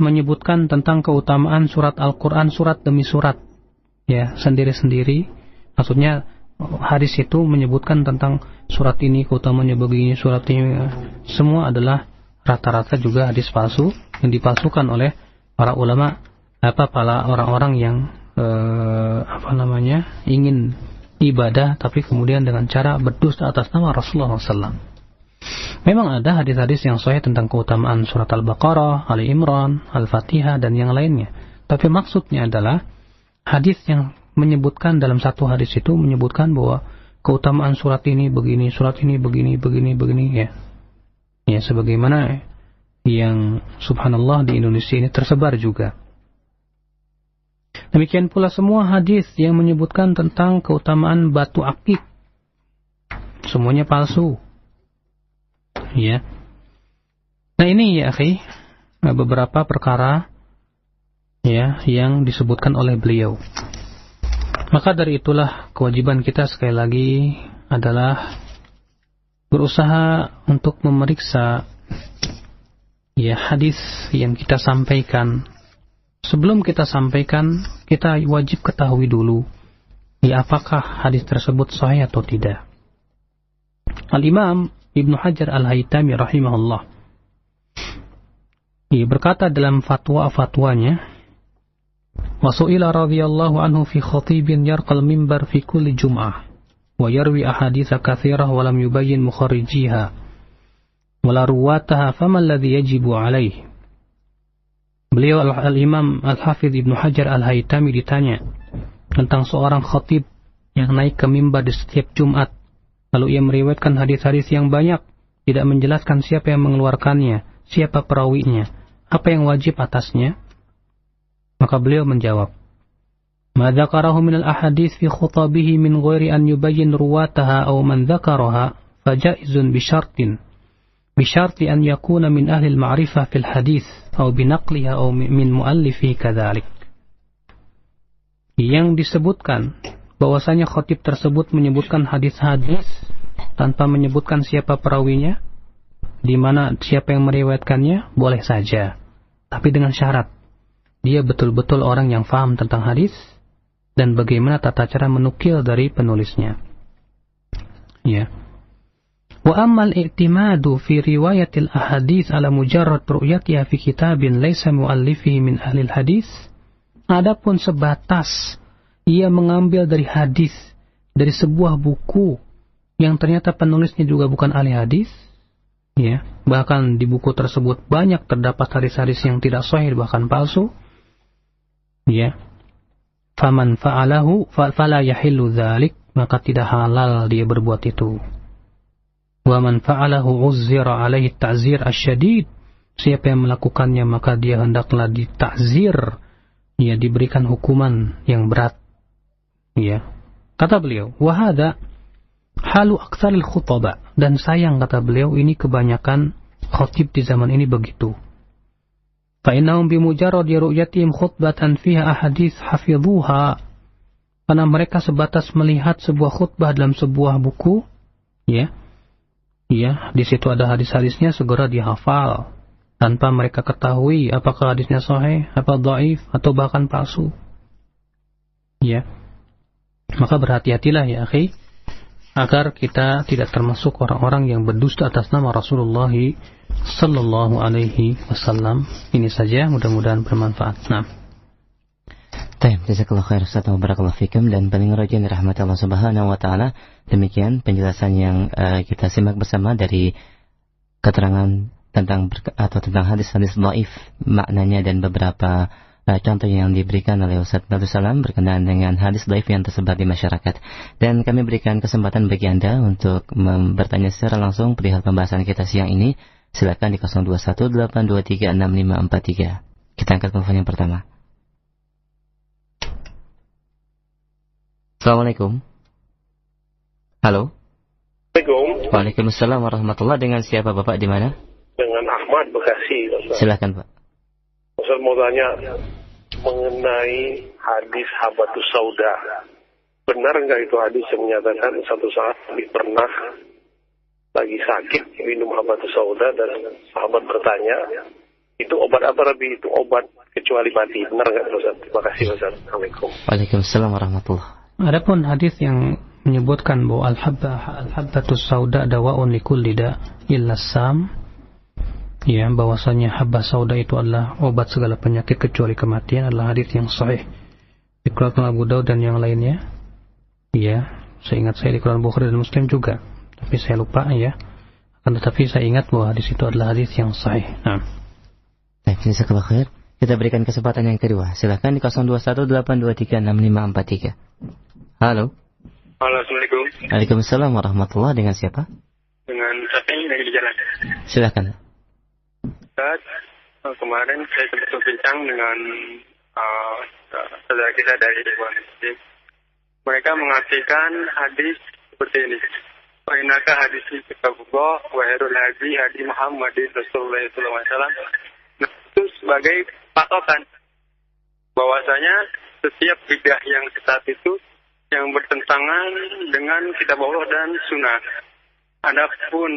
menyebutkan tentang keutamaan surat Al-Quran surat demi surat, ya, sendiri-sendiri. Maksudnya hadis itu menyebutkan tentang surat ini keutamaannya begini, surat ini, semua adalah rata-rata juga hadis palsu yang dipalsukan oleh para ulama, para orang-orang yang ingin ibadah tapi kemudian dengan cara berdusta atas nama Rasulullah SAW. Memang ada hadis-hadis yang sahih tentang keutamaan surat Al-Baqarah, Ali Imran, Al-Fatihah dan yang lainnya. Tapi maksudnya adalah hadis yang menyebutkan dalam satu hadis itu menyebutkan bahwa keutamaan surat ini begini, surat ini begini, ya. Ya, sebagaimana yang subhanallah di Indonesia ini tersebar juga. Demikian pula semua hadis yang menyebutkan tentang keutamaan batu akik, semuanya palsu. Ya. Nah ini ya akhi, beberapa perkara ya yang disebutkan oleh beliau. Maka dari itulah kewajiban kita sekali lagi adalah berusaha untuk memeriksa ya hadis yang kita sampaikan. Sebelum kita sampaikan, kita wajib ketahui dulu ya apakah hadis tersebut sahih atau tidak. Al-Imam Ibnu Hajar Al-Haytami rahimahullah, ia berkata dalam fatwanya, wa su'ila radhiyallahu anhu fi khatibin yarqal mimbar fi kulli jum'ah wa yarwi ahaditsa katsirah wa lam yubayyin mukharrijiha wa la ruwataha fama alladhi yajibu alaihi. Beliau Al-Imam Al-Hafidh Ibnu Hajar Al-Haytami ditanya tentang seorang khatib yang naik ke mimbar di setiap Jumat, lalu ia meriwayatkan hadis-hadis yang banyak, tidak menjelaskan siapa yang mengeluarkannya, siapa perawinya, apa yang wajib atasnya. Maka beliau menjawab, ma dzakarahu min al-ahadits fi khutabihi min ghairi an yubayyin ruwataha aw man dzakaraha fajaizun bisharti an yakuna min ahli al-ma'rifah fil hadits aw binaqliha aw min muallifi kadzalik. Yang disebutkan bahwasanya khatib tersebut menyebutkan hadis-hadis tanpa menyebutkan siapa perawinya, di mana siapa yang meriwayatkannya, boleh saja, tapi dengan syarat dia betul-betul orang yang faham tentang hadis dan bagaimana tata cara menukil dari penulisnya. Ya. Wa ammal i'timadu fi riwayatil ahadits ala mujarrad ru'yatiha fi kitabin laysa muallifihi min ahli hadis. Adapun sebatas ia mengambil dari hadis dari sebuah buku yang ternyata penulisnya juga bukan ahli hadis, ya, bahkan di buku tersebut banyak terdapat hadis-hadis yang tidak sahih bahkan palsu, ya, faman fa'alahu fala yahillu dzalik, maka tidak halal dia berbuat itu. Wa man fa'alahu uzzira alaihi ta'zir asyadid, siapa yang melakukannya maka dia hendaklah dita'zir, ya, diberikan hukuman yang berat. Ya. Kata beliau, wa hadza halu aktsaril khutaba, dan sayang kata beliau ini kebanyakan khatib di zaman ini begitu. Fa innahum bi mujarrad ru'yatihim khutbatan fiha ahadits hafidhuha, karena mereka sebatas melihat sebuah khutbah dalam sebuah buku, ya, ya, di situ ada hadis-hadisnya, segera dihafal tanpa mereka ketahui apakah hadisnya sahih, apa dhaif, atau bahkan palsu. Ya. Maka berhati-hatilah ya akhi, agar kita tidak termasuk orang-orang yang berdusta atas nama Rasulullah sallallahu alaihi wasallam. Ini saja, mudah-mudahan bermanfaat. Nah. Baik, jazakallahu khair Ustaz wa barakallahu fikum, dan paling rajin rahmat Allah Subhanahu wa taala. Demikian penjelasan yang kita simak bersama dari keterangan tentang hadis-hadis dhaif, maknanya dan beberapa contoh yang diberikan oleh Ustaz Abdul Salam berkenaan dengan hadis dhaif yang tersebar di masyarakat. Dan kami berikan kesempatan bagi Anda untuk bertanya secara langsung perihal pembahasan kita siang ini. Silakan di 0218236543. Kita angkat telepon yang pertama. Assalamualaikum. Halo. Assalamualaikum. Waalaikumsalam warahmatullahi. Dengan siapa Bapak, di mana? Dengan Ahmad, Bekasi. Silakan Pak. Ustaz mau tanya mengenai hadis Habatus Sauda. Benar nggak itu hadis yang menyatakan satu saat Nabi pernah lagi sakit minum Habatus Sauda dan sahabat bertanya, itu obat apa Nabi? Itu obat kecuali mati. Benar nggak Ustaz? Terima kasih Ustaz. Assalamualaikum. Waalaikumsalam warahmatullahi. Adapun hadis yang menyebutkan bahwa al-habbatus sauda dawa'un likulli da' illa sam, ya, bahwasanya habba sauda itu adalah obat segala penyakit kecuali kematian, adalah hadis yang sahih dikeluarkan Abu Daud dan yang lainnya. Ya, seingat saya dikeluarkan Bukhari dan Muslim juga, tapi saya lupa ya. Akan tetapi saya ingat bahwa hadis itu adalah hadis yang sahih. Nah. Baik, jazakallahu khair. Kita berikan kesempatan yang kedua. Silakan di 0218236543. Halo. Halo, Assalamualaikum. Waalaikumsalam warahmatullahi. Dengan siapa? Dengan Syafi'i lagi di jalan. Silakan. Ustaz, kemarin saya sempat berbincang dengan saudara kita dari luar negeri. Mereka mengartikan hadis seperti ini. Wa innaka hadisi kitabullah wa khairul hadi hadi Muhammadin Rasulullah sallallahu alaihi wasallam. Nah, itu sebagai patokan bahwasanya setiap bidah yang sesat itu yang bertentangan dengan kitab Allah dan sunnah. Adapun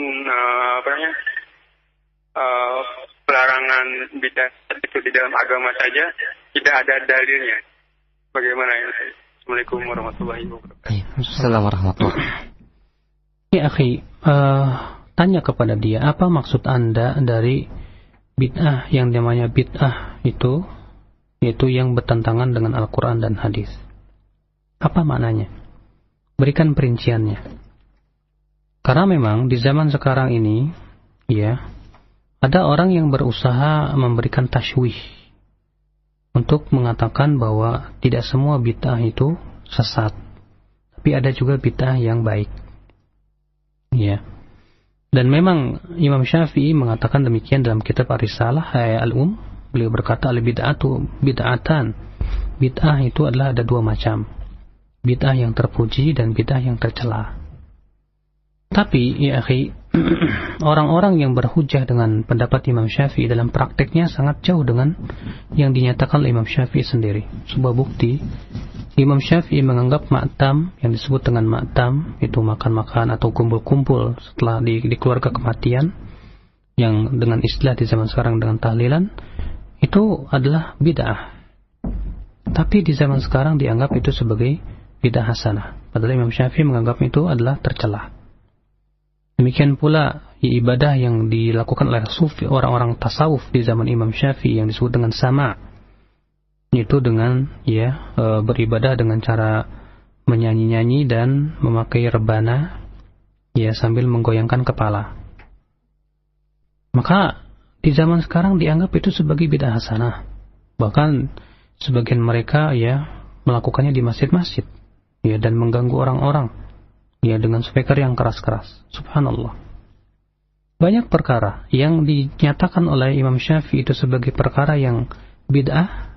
pelarangan bidah itu di dalam agama saja tidak ada dalilnya. Bagaimana ya? Assalamualaikum warahmatullahi wabarakatuh. Assalamualaikum warahmatullahi wabarakatuh. Ya akhi, tanya kepada dia, apa maksud Anda dari bid'ah yang namanya bid'ah itu, yaitu yang bertentangan dengan Al-Quran dan hadis. Apa maknanya? Berikan perinciannya. Karena memang di zaman sekarang ini, ya, ada orang yang berusaha memberikan tasywih untuk mengatakan bahwa tidak semua bid'ah itu sesat, tapi ada juga bid'ah yang baik. Ya. Dan memang Imam Syafi'i mengatakan demikian dalam kitab Ar-Risalah Al-Um. Beliau berkata, al-bid'atu bid'atan. Bid'ah itu adalah ada dua macam. Bid'ah yang terpuji dan bid'ah yang tercela. Tapi ya akhi, orang-orang yang berhujjah dengan pendapat Imam Syafi'i dalam prakteknya sangat jauh dengan yang dinyatakan oleh Imam Syafi'i sendiri. Sebuah bukti, Imam Syafi'i menganggap ma'tam, yang disebut dengan ma'tam, itu makan-makan atau kumpul-kumpul setelah di keluarga kematian, yang dengan istilah di zaman sekarang dengan tahlilan, itu adalah bid'ah. Tapi di zaman sekarang dianggap itu sebagai bid'ah hasanah. Padahal Imam Syafi'i menganggap itu adalah tercela. Demikian pula ibadah yang dilakukan oleh sufi, orang-orang tasawuf di zaman Imam Syafi'i yang disebut dengan sama', itu dengan beribadah dengan cara menyanyi-nyanyi dan memakai rebana, ya, sambil menggoyangkan kepala. Maka di zaman sekarang dianggap itu sebagai bid'ah hasanah. Bahkan sebagian mereka melakukannya di masjid-masjid, dan mengganggu orang-orang, dengan speaker yang keras-keras. Subhanallah. Banyak perkara yang dinyatakan oleh Imam Syafi'i itu sebagai perkara yang bid'ah,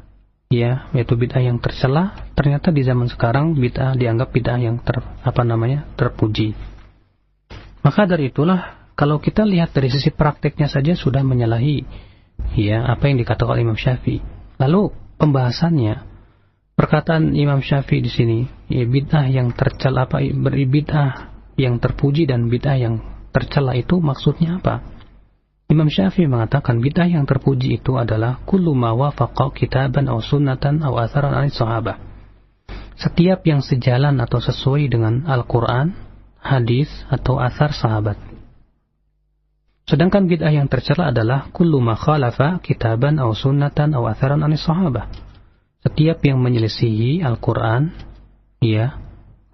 yaitu bid'ah yang tercela, ternyata di zaman sekarang bid'ah dianggap bid'ah yang terpuji. Maka dari itulah, kalau kita lihat dari sisi prakteknya saja sudah menyalahi apa yang dikatakan oleh Imam Syafi'i. Lalu pembahasannya, perkataan Imam Syafi'i di sini, bid'ah yang tercela, bid'ah yang terpuji dan bid'ah yang tercela itu maksudnya apa? Imam Syafi'i mengatakan bid'ah yang terpuji itu adalah kullu ma wafaqa kitaban aw sunnatan aw atharan 'ani sahabah. Setiap yang sejalan atau sesuai dengan Al-Qur'an, hadis atau athar sahabat. Sedangkan bid'ah yang tercela adalah kullu ma khalafa kitaban aw sunnatan aw atharan 'ani sahabah. Setiap yang menyelisihi Al-Qur'an, ya,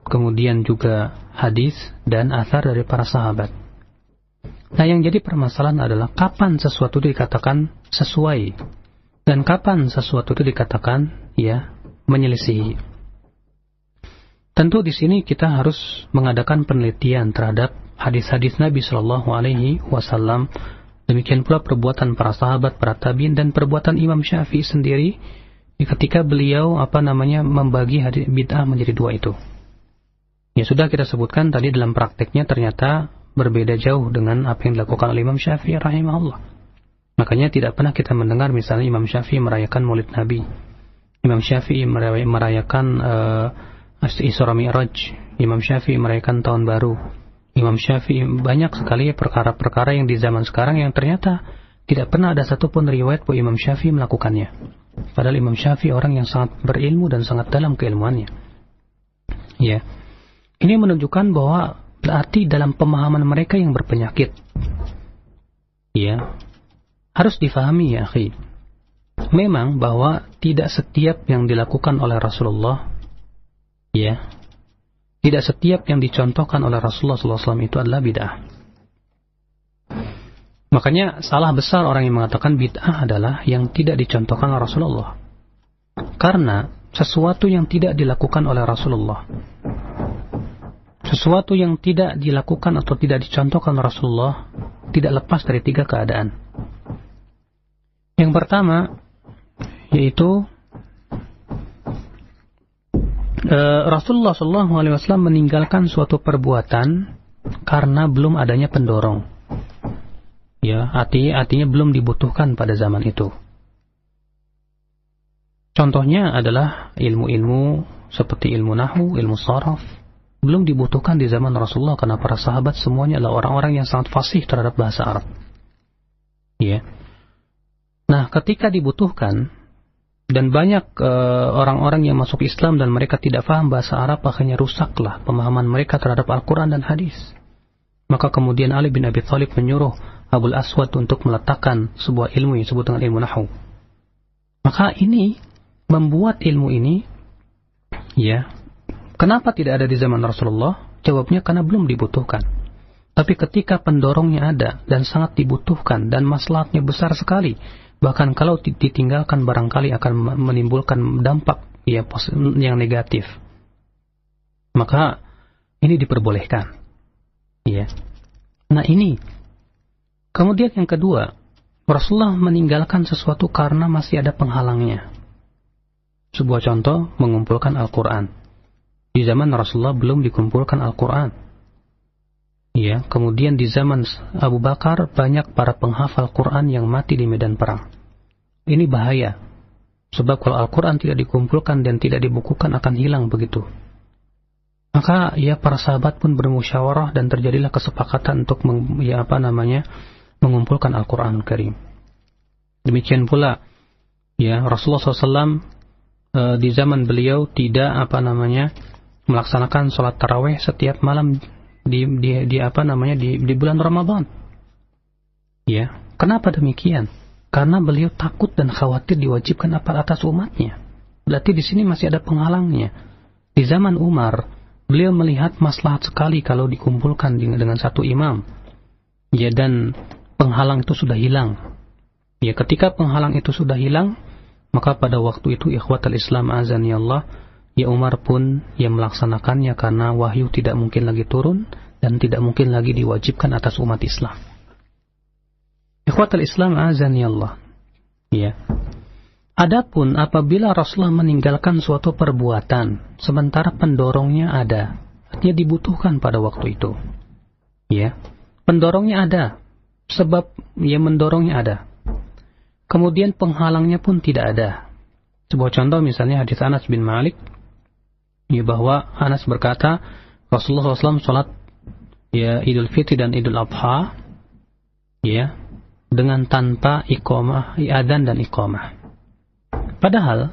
kemudian juga hadis dan athar dari para sahabat. Nah, yang jadi permasalahan adalah kapan sesuatu itu dikatakan sesuai dan kapan sesuatu itu dikatakan ya menyelisihi. Tentu di sini kita harus mengadakan penelitian terhadap hadis-hadis Nabi Shallallahu Alaihi Wasallam. Demikian pula perbuatan para sahabat, para tabi'in, dan perbuatan Imam Syafi'i sendiri ketika beliau membagi hadis bid'ah menjadi dua itu. Ya sudah kita sebutkan tadi dalam prakteknya ternyata berbeda jauh dengan apa yang dilakukan oleh Imam Syafi'i rahimahullah. Makanya tidak pernah kita mendengar misalnya Imam Syafi'i merayakan Maulid Nabi, Imam Syafi'i merayakan Isra Mi'raj, Imam Syafi'i merayakan Tahun Baru, Imam Syafi'i, banyak sekali perkara-perkara yang di zaman sekarang yang ternyata tidak pernah ada satupun riwayat bahwa Imam Syafi'i melakukannya. Padahal Imam Syafi'i orang yang sangat berilmu dan sangat dalam keilmuannya. Ya, ini menunjukkan bahwa berarti dalam pemahaman mereka yang berpenyakit. Ya, harus difahami ya akhi. Memang bahwa tidak setiap yang dilakukan oleh Rasulullah, ya, tidak setiap yang dicontohkan oleh Rasulullah SAW itu adalah bid'ah. Makanya salah besar orang yang mengatakan bid'ah adalah yang tidak dicontohkan oleh Rasulullah. Karena sesuatu yang tidak dilakukan oleh Rasulullah, sesuatu yang tidak dilakukan atau tidak dicontohkan oleh Rasulullah tidak lepas dari tiga keadaan. Yang pertama yaitu Rasulullah SAW meninggalkan suatu perbuatan karena belum adanya pendorong. Ya, artinya belum dibutuhkan pada zaman itu. Contohnya adalah ilmu-ilmu seperti ilmu nahwu, ilmu sharaf, belum dibutuhkan di zaman Rasulullah karena para sahabat semuanya adalah orang-orang yang sangat fasih terhadap bahasa Arab. Ya. Nah, ketika dibutuhkan dan banyak orang-orang yang masuk Islam dan mereka tidak paham bahasa Arab, akhirnya rusaklah pemahaman mereka terhadap Al-Quran dan hadis. Maka kemudian Ali bin Abi Thalib menyuruh Abul Aswad untuk meletakkan sebuah ilmu yang disebut dengan ilmu nahwu. Maka ini membuat ilmu ini, ya, kenapa tidak ada di zaman Rasulullah? Jawabnya karena belum dibutuhkan. Tapi ketika pendorongnya ada dan sangat dibutuhkan dan maslahatnya besar sekali, bahkan kalau ditinggalkan barangkali akan menimbulkan dampak yang negatif, maka ini diperbolehkan. Ya. Nah ini. Kemudian yang kedua, Rasulullah meninggalkan sesuatu karena masih ada penghalangnya. Sebuah contoh, mengumpulkan Al-Quran. Di zaman Rasulullah belum dikumpulkan Al-Quran. Ya, kemudian di zaman Abu Bakar banyak para penghafal Quran yang mati di medan perang. Ini bahaya. Sebab kalau Al-Quran tidak dikumpulkan dan tidak dibukukan akan hilang begitu. Maka ya para sahabat pun bermusyawarah dan terjadilah kesepakatan untuk mengumpulkan Al-Quran Karim. Demikian pula ya Rasulullah SAW di zaman beliau tidak melaksanakan sholat tarawih setiap malam di bulan Ramadan. Ya, kenapa demikian? Karena beliau takut dan khawatir diwajibkan atas umatnya. Berarti di sini masih ada penghalangnya. Di zaman Umar, beliau melihat maslahat sekali kalau dikumpulkan dengan satu imam. Ya, dan penghalang itu sudah hilang. Ya, ketika penghalang itu sudah hilang, maka pada waktu itu ikhwatal Islam azani Allah, ya Umar pun yang melaksanakannya karena wahyu tidak mungkin lagi turun dan tidak mungkin lagi diwajibkan atas umat Islam. Ikhwatal Islam azani Allah. Ya. Adapun apabila Rasulullah meninggalkan suatu perbuatan sementara pendorongnya ada, artinya dibutuhkan pada waktu itu. Ya. Pendorongnya ada. Sebab ya mendorongnya ada. Kemudian penghalangnya pun tidak ada. Sebuah contoh misalnya hadis Anas bin Malik, ya, bahwa Anas berkata Rasulullah SAW sholat ya Idul Fitri dan Idul Adha ya dengan tanpa iqamah, adzan dan iqamah. Padahal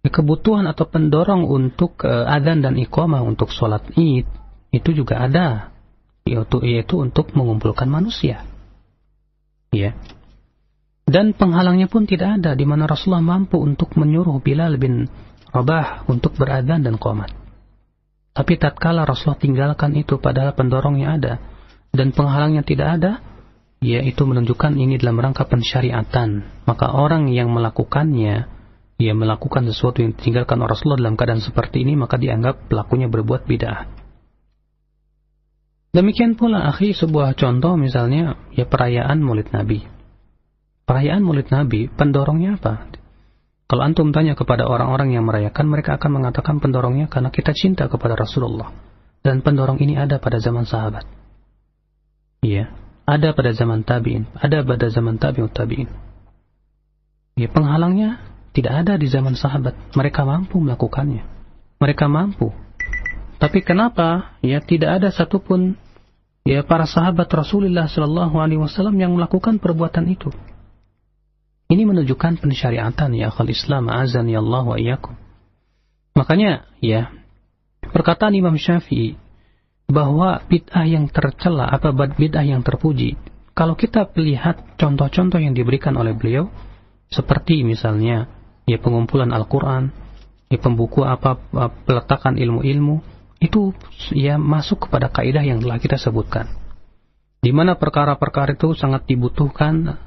kebutuhan atau pendorong untuk adzan dan iqamah untuk sholat Id itu juga ada, yaitu untuk mengumpulkan manusia. Ya. Dan penghalangnya pun tidak ada, di mana Rasulullah mampu untuk menyuruh Bilal bin Rabah untuk beradzan dan qomat. Tapi tatkala Rasulullah tinggalkan itu padahal pendorongnya ada dan penghalangnya tidak ada, ya itu menunjukkan ini dalam rangka pensyariatan. Maka orang yang melakukannya, ia melakukan sesuatu yang ditinggalkan oleh Rasulullah dalam keadaan seperti ini, maka dianggap pelakunya berbuat bid'ah. Demikian pula akhi, sebuah contoh misalnya ya perayaan Maulid Nabi. Perayaan Maulid Nabi, pendorongnya apa? Kalau antum tanya kepada orang-orang yang merayakan, mereka akan mengatakan pendorongnya karena kita cinta kepada Rasulullah. Dan pendorong ini ada pada zaman sahabat. Iya, ada pada zaman tabi'in, ada pada zaman tabi'ut tabi'in. Ya, penghalangnya tidak ada di zaman sahabat. Mereka mampu melakukannya. Mereka mampu. Tapi kenapa ya tidak ada satupun ya para sahabat Rasulullah sallallahu alaihi wasallam yang melakukan perbuatan itu? Ini menunjukkan pensyariatan ya akhal Islam, azani Allah wa iyyakum. Makanya ya perkataan Imam Syafi'i bahwa bid'ah yang tercela apa bid'ah yang terpuji, kalau kita lihat contoh-contoh yang diberikan oleh beliau seperti misalnya ya pengumpulan Al-Qur'an, ya pembuku peletakan ilmu-ilmu, itu ya masuk kepada kaidah yang telah kita sebutkan. Di mana perkara-perkara itu sangat dibutuhkan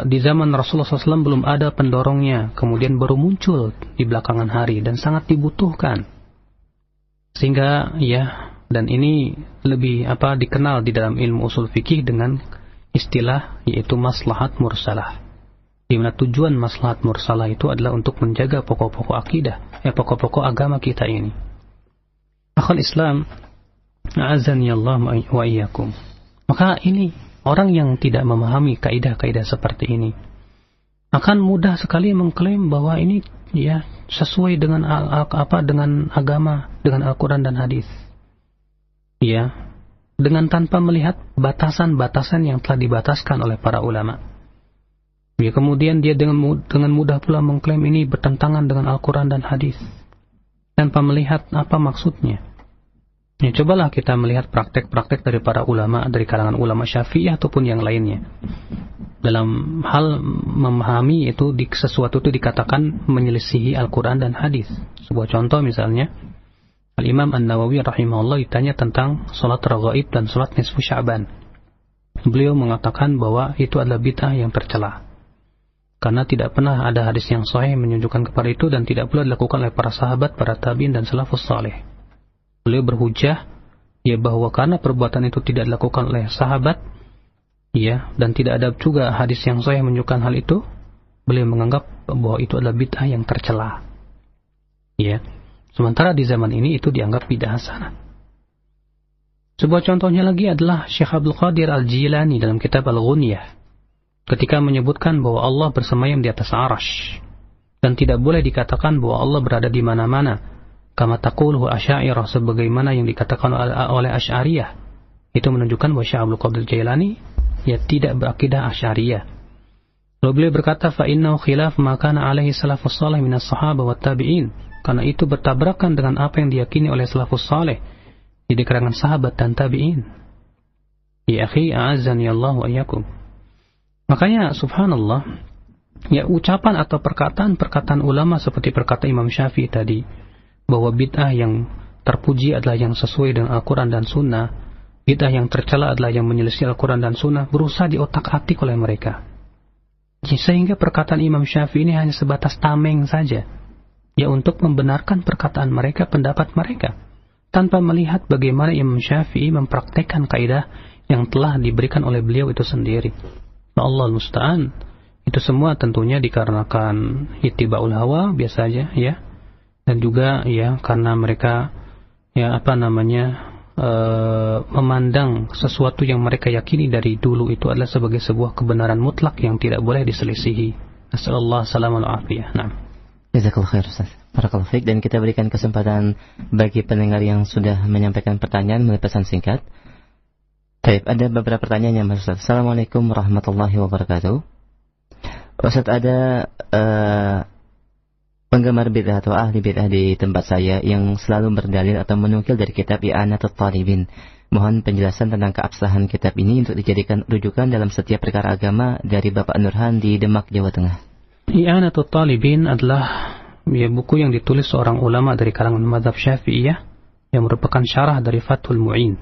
di zaman Rasulullah SAW belum ada pendorongnya, kemudian baru muncul di belakangan hari dan sangat dibutuhkan. Sehingga ya, dan ini lebih dikenal di dalam ilmu usul fikih dengan istilah yaitu maslahat mursalah. Di mana tujuan maslahat mursalah itu adalah untuk menjaga pokok-pokok akidah, pokok-pokok agama kita ini. Akhul Islam, a'azani Allah wa iyyakum. Maka ini orang yang tidak memahami kaidah-kaidah seperti ini akan mudah sekali mengklaim bahwa ini ya sesuai dengan dengan agama, dengan Al-Qur'an dan hadis. Ya, dengan tanpa melihat batasan-batasan yang telah dibataskan oleh para ulama. Ya, kemudian dia dengan mudah pula mengklaim ini bertentangan dengan Al-Quran dan hadis tanpa melihat apa maksudnya. Ya, cobalah kita melihat praktek-praktek dari para ulama, dari kalangan ulama Syafi'i ataupun yang lainnya. Dalam hal memahami itu sesuatu itu dikatakan menyelisihi Al-Quran dan hadis. Sebuah contoh misalnya, Al-Imam An-Nawawi rahimahullah ditanya tentang salat raghaib dan salat nisfu Sya'ban. Beliau mengatakan bahwa itu adalah bid'ah yang tercela. Karena tidak pernah ada hadis yang sahih menunjukkan kepada itu dan tidak pula dilakukan oleh para sahabat, para tabi'in dan salafus saleh. Beliau berhujjah ya bahwa karena perbuatan itu tidak dilakukan oleh sahabat ya dan tidak ada juga hadis yang sahih menunjukkan hal itu, beliau menganggap bahwa itu adalah bid'ah yang tercela. Ya. Sementara di zaman ini itu dianggap bid'ah hasanah. Sebuah contohnya lagi adalah Syekh Abdul Qadir Al-Jilani dalam kitab Al-Ghunyah. Ketika menyebutkan bahwa Allah bersemayam di atas arash dan tidak boleh dikatakan bahwa Allah berada di mana-mana kama taquluhu Asy'ariyah, sebagaimana yang dikatakan oleh Asy'ariyah. Itu menunjukkan bahwa Syekh Abdul Qadir Jailani ya tidak berakidah Asy'ariyah. Lalu beliau berkata fa innahu khilaf ma kana alaihi salafus salih minas sahabah wat tabi'in, karena itu bertabrakan dengan apa yang diyakini oleh salafus salih di kalangan sahabat dan tabi'in. Ya akhi, a'azzani Allah wa iyyakum. Makanya subhanallah, ya ucapan atau perkataan ulama seperti perkataan Imam Syafi'i tadi, bahwa bid'ah yang terpuji adalah yang sesuai dengan Al-Quran dan Sunnah, bid'ah yang tercela adalah yang menyelisih Al-Quran dan Sunnah, berusaha diotak-atik oleh mereka. Sehingga perkataan Imam Syafi'i ini hanya sebatas tameng saja, ya untuk membenarkan perkataan mereka, pendapat mereka, tanpa melihat bagaimana Imam Syafi'i mempraktekkan kaidah yang telah diberikan oleh beliau itu sendiri. Allah musta'an. Itu semua tentunya dikarenakan ittiba'ul hawa biasa saja ya. Dan juga ya karena mereka ya memandang sesuatu yang mereka yakini dari dulu itu adalah sebagai sebuah kebenaran mutlak yang tidak boleh diselisihi. Nasallallahu alaihi wasallam. Nah. Jazakallahu khair Ustaz. Barakallahu fiik. Dan kita berikan kesempatan bagi pendengar yang sudah menyampaikan pertanyaan melalui pesan singkat. Baik, ada beberapa pertanyaan yang Ustaz. Assalamualaikum warahmatullahi wabarakatuh. Ustaz, ada penggemar bid'ah atau ahli bid'ah di tempat saya yang selalu berdalil atau menukil dari kitab I'anatul Talibin. Mohon penjelasan tentang keabsahan kitab ini untuk dijadikan rujukan dalam setiap perkara agama dari Bapak Nurhan di Demak, Jawa Tengah. I'anatul Talibin adalah buku yang ditulis seorang ulama dari kalangan mazhab Syafi'iyah yang merupakan syarah dari Fathul Mu'in.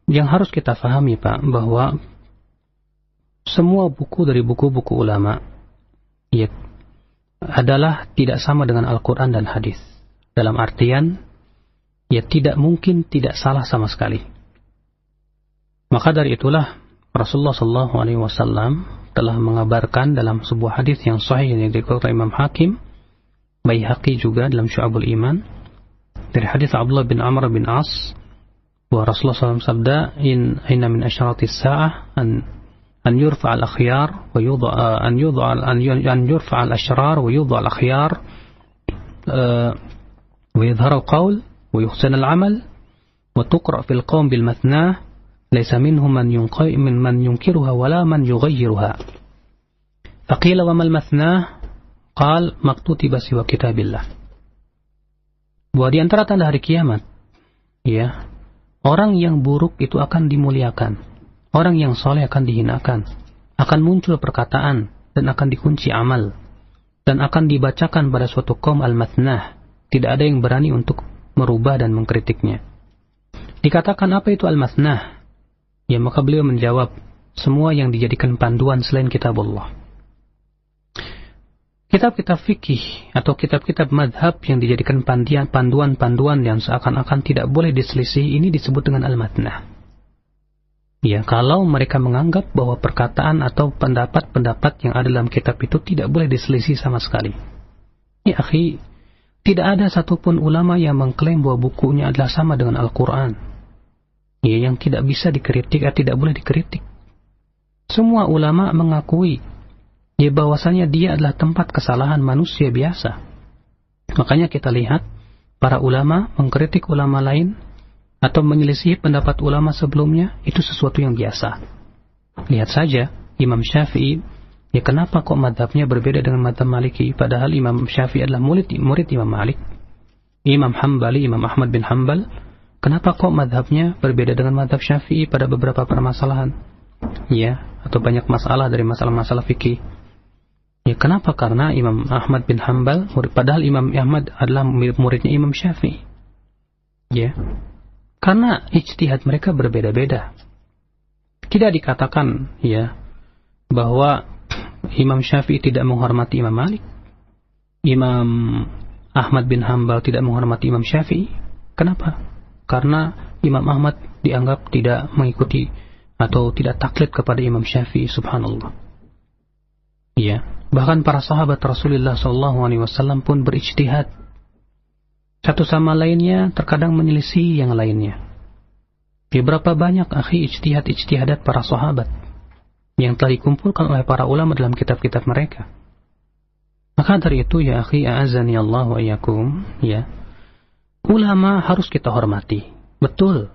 Yang harus kita fahami, Pak, bahwa semua buku dari buku-buku ulama adalah tidak sama dengan Al-Quran dan hadis. Dalam artian tidak mungkin tidak salah sama sekali. Maka dari itulah Rasulullah SAW telah mengabarkan dalam sebuah hadis yang sahih yang diriwayatkan Imam Hakim, Baihaqi juga dalam Syu'abul Iman, dari hadis Abdullah bin Amr bin As, bahwa Rasulullah SAW sabda, inna min asyaratis sa'ah an yurfa al-akhyar wa yudha an yurfa al-ashrar wa yudha al-akhyar wa yadhhar al-qawl wa yuhsan al-amal wa tuqra fil qawm bil mathnah laysa minhum man yunkiruha wala man yughayyiruha. Faqila wa mal mathnah? Qal maktutiba siwa kitabillah. Bahwa di antara tanda hari kiamat, orang yang buruk itu akan dimuliakan, orang yang soleh akan dihinakan, akan muncul perkataan dan akan dikunci amal, dan akan dibacakan pada suatu kaum al-mathnah. Tidak ada yang berani untuk merubah dan mengkritiknya. Dikatakan apa itu al-mathnah? Maka beliau menjawab, semua yang dijadikan panduan selain kitab Allah. Kitab-kitab fikih atau kitab-kitab madhab yang dijadikan panduan-panduan yang seakan-akan tidak boleh diselisih, ini disebut dengan al-mathnah. Kalau mereka menganggap bahwa perkataan atau pendapat-pendapat yang ada dalam kitab itu tidak boleh diselisih sama sekali. Akhi, tidak ada satupun ulama yang mengklaim bahwa bukunya adalah sama dengan Al-Quran. Yang tidak bisa dikritik atau tidak boleh dikritik. Semua ulama mengakui bahwasanya dia adalah tempat kesalahan manusia biasa. Makanya kita lihat para ulama mengkritik ulama lain atau menyelisih pendapat ulama sebelumnya, itu sesuatu yang biasa. Lihat saja Imam Syafi'i, kenapa kok madhabnya berbeda dengan madhab Maliki, padahal Imam Syafi'i adalah murid Imam Malik. Imam Hambali, Imam Ahmad bin Hambal, kenapa kok madhabnya berbeda dengan madhab Syafi'i pada beberapa permasalahan? Atau banyak masalah dari masalah-masalah fikih. Kenapa? Karena Imam Ahmad bin Hambal, padahal Imam Ahmad adalah muridnya Imam Syafi'i. Karena ijtihad mereka berbeda-beda. Tidak dikatakan bahwa Imam Syafi'i tidak menghormati Imam Malik, Imam Ahmad bin Hambal tidak menghormati Imam Syafi'i. Kenapa? Karena Imam Ahmad dianggap tidak mengikuti atau tidak taklid kepada Imam Syafi'i. Subhanallah. Bahkan para sahabat Rasulullah SAW pun berijtihad. Satu sama lainnya terkadang menyelisih yang lainnya. Berapa banyak akhi ijtihadat para sahabat yang telah dikumpulkan oleh para ulama dalam kitab-kitab mereka. Maka dari itu akhi, a'azani Allah wa iyyakum, ulama harus kita hormati. Betul,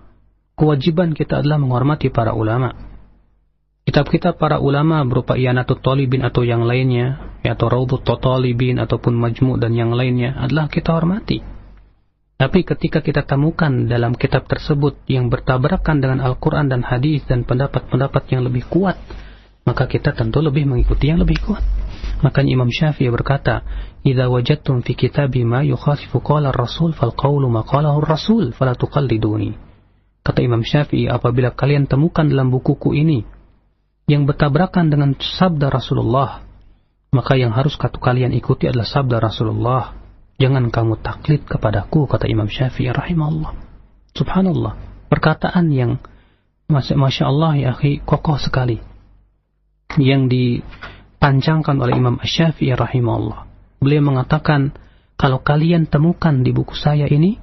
kewajiban kita adalah menghormati para ulama. Kitab-kitab para ulama berupa I'anatul Talibin atau yang lainnya, atau Raudhut Talibin ataupun Majmu' dan yang lainnya adalah kita hormati. Tapi ketika kita temukan dalam kitab tersebut yang bertabrakan dengan Al-Quran dan hadis dan pendapat-pendapat yang lebih kuat, maka kita tentu lebih mengikuti yang lebih kuat. Makanya Imam Syafi'i berkata, "Idza wajadtum fi kitabi ma yukhalifu qala ar-rasul fal qawlu ma qalahu ar-rasul fala tuqalliduni." Kata Imam Syafi'i, apabila kalian temukan dalam bukuku ini yang bertabrakan dengan sabda Rasulullah, maka yang harus kalian ikuti adalah sabda Rasulullah. Jangan kamu taklid kepadaku, kata Imam Syafi'i rahimahullah. Subhanallah, perkataan yang Masya Allah ya akhi, kokoh sekali, yang dipanjangkan oleh Imam Syafi'i rahimahullah. Beliau mengatakan, kalau kalian temukan di buku saya ini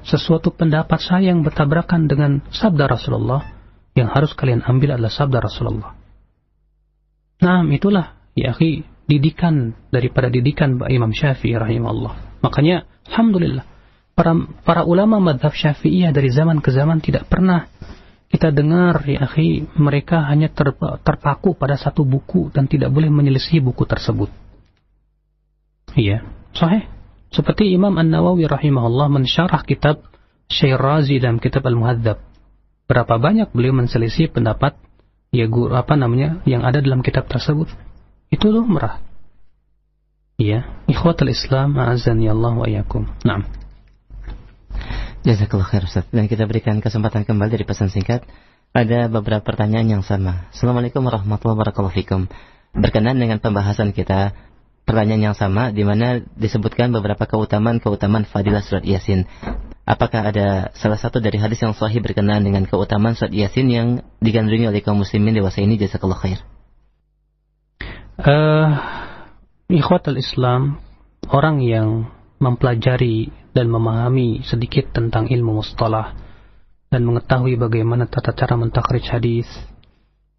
sesuatu pendapat saya yang bertabrakan dengan sabda Rasulullah, yang harus kalian ambil adalah sabda Rasulullah. Nah, itulah ya akhi, didikan daripada didikan Imam Syafi'i rahimahullah. Makanya alhamdulillah para ulama mazhab Syafi'iyah dari zaman ke zaman tidak pernah kita dengar ya akhi mereka hanya terpaku pada satu buku dan tidak boleh menyelisihi buku tersebut. Iya, sahih. Seperti Imam An-Nawawi rahimahullah mensyarah kitab Syirazi dalam kitab Al-Muhadzab. Berapa banyak beliau menselisih pendapat ya guru yang ada dalam kitab tersebut. Itu lumrah. Iya, ikhwatul Islam a'azzani Allah wa iyyakum. Naam. Jazakallahu khair Ustaz. Dan kita berikan kesempatan kembali dari pesan singkat. Ada beberapa pertanyaan yang sama. Assalamualaikum warahmatullahi wabarakatuh. Berkenan dengan pembahasan kita, pertanyaan yang sama di mana disebutkan beberapa keutamaan fadilah surat Yasin. Apakah ada salah satu dari hadis yang sahih berkenaan dengan keutamaan surat Yasin yang digandrungi oleh kaum muslimin dewasa ini? Jazakallahu khair. Ikhwatul Islam, orang yang mempelajari dan memahami sedikit tentang ilmu mustalah dan mengetahui bagaimana tata cara mentakhrij hadis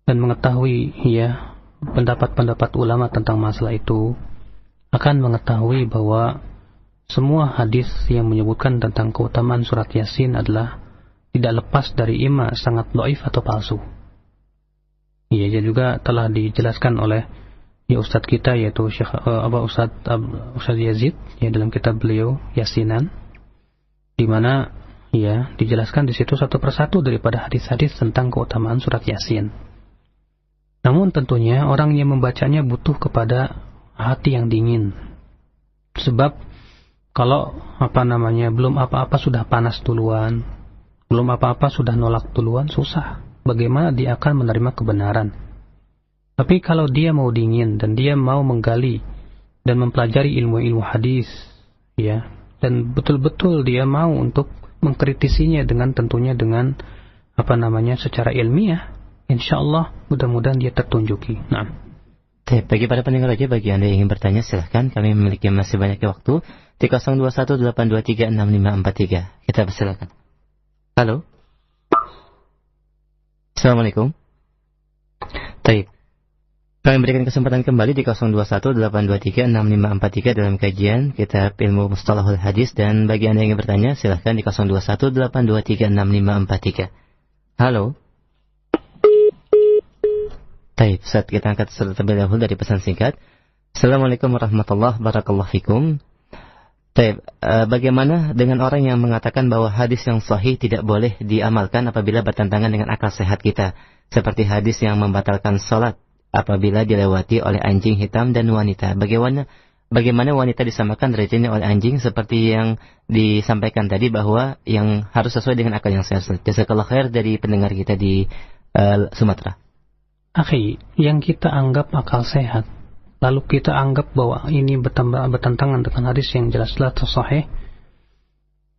dan mengetahui ya pendapat-pendapat ulama tentang masalah itu akan mengetahui bahwa semua hadis yang menyebutkan tentang keutamaan surat Yasin adalah tidak lepas dari imma sangat dhaif atau palsu. Iya, juga telah dijelaskan oleh ya Ustadz kita yaitu Syekh Ustadz Yazid ya dalam kitab beliau Yasinan, di mana ya dijelaskan di situ satu persatu daripada hadis-hadis tentang keutamaan surat Yasin. Namun tentunya orang yang membacanya butuh kepada hati yang dingin. Sebab kalau belum apa-apa sudah panas duluan, belum apa-apa sudah nolak duluan, susah. Bagaimana dia akan menerima kebenaran? Tapi kalau dia mau dingin dan dia mau menggali dan mempelajari ilmu-ilmu hadis, ya, dan betul-betul dia mau untuk mengkritisinya tentunya dengan secara ilmiah, insyaallah mudah-mudahan dia tertunjuki. Nah. Bagi para pendengar aja, bagi Anda yang ingin bertanya silahkan, kami memiliki masih banyak waktu di 0218236543. Kita persilakan. Halo. Assalamualaikum. Baik. Kami berikan kesempatan kembali di 0218236543 dalam kajian kitab ilmu mustalahul hadis, dan bagi Anda yang ingin bertanya silahkan di 0218236543. Halo. Baik, saat kita angkat terlebih dahulu dari pesan singkat. Assalamualaikum warahmatullahi wabarakatuh. Baik, bagaimana dengan orang yang mengatakan bahwa hadis yang sahih tidak boleh diamalkan apabila bertentangan dengan akal sehat kita, seperti hadis yang membatalkan salat apabila dilewati oleh anjing hitam dan wanita? Bagaimana wanita disamakan derajatnya oleh anjing seperti yang disampaikan tadi, bahwa yang harus sesuai dengan akal yang sehat? Jazakallahu khair dari pendengar kita di Sumatera. Akhi, yang kita anggap akal sehat, lalu kita anggap bahwa ini bertentangan dengan hadis yang jelas-jelas sahih,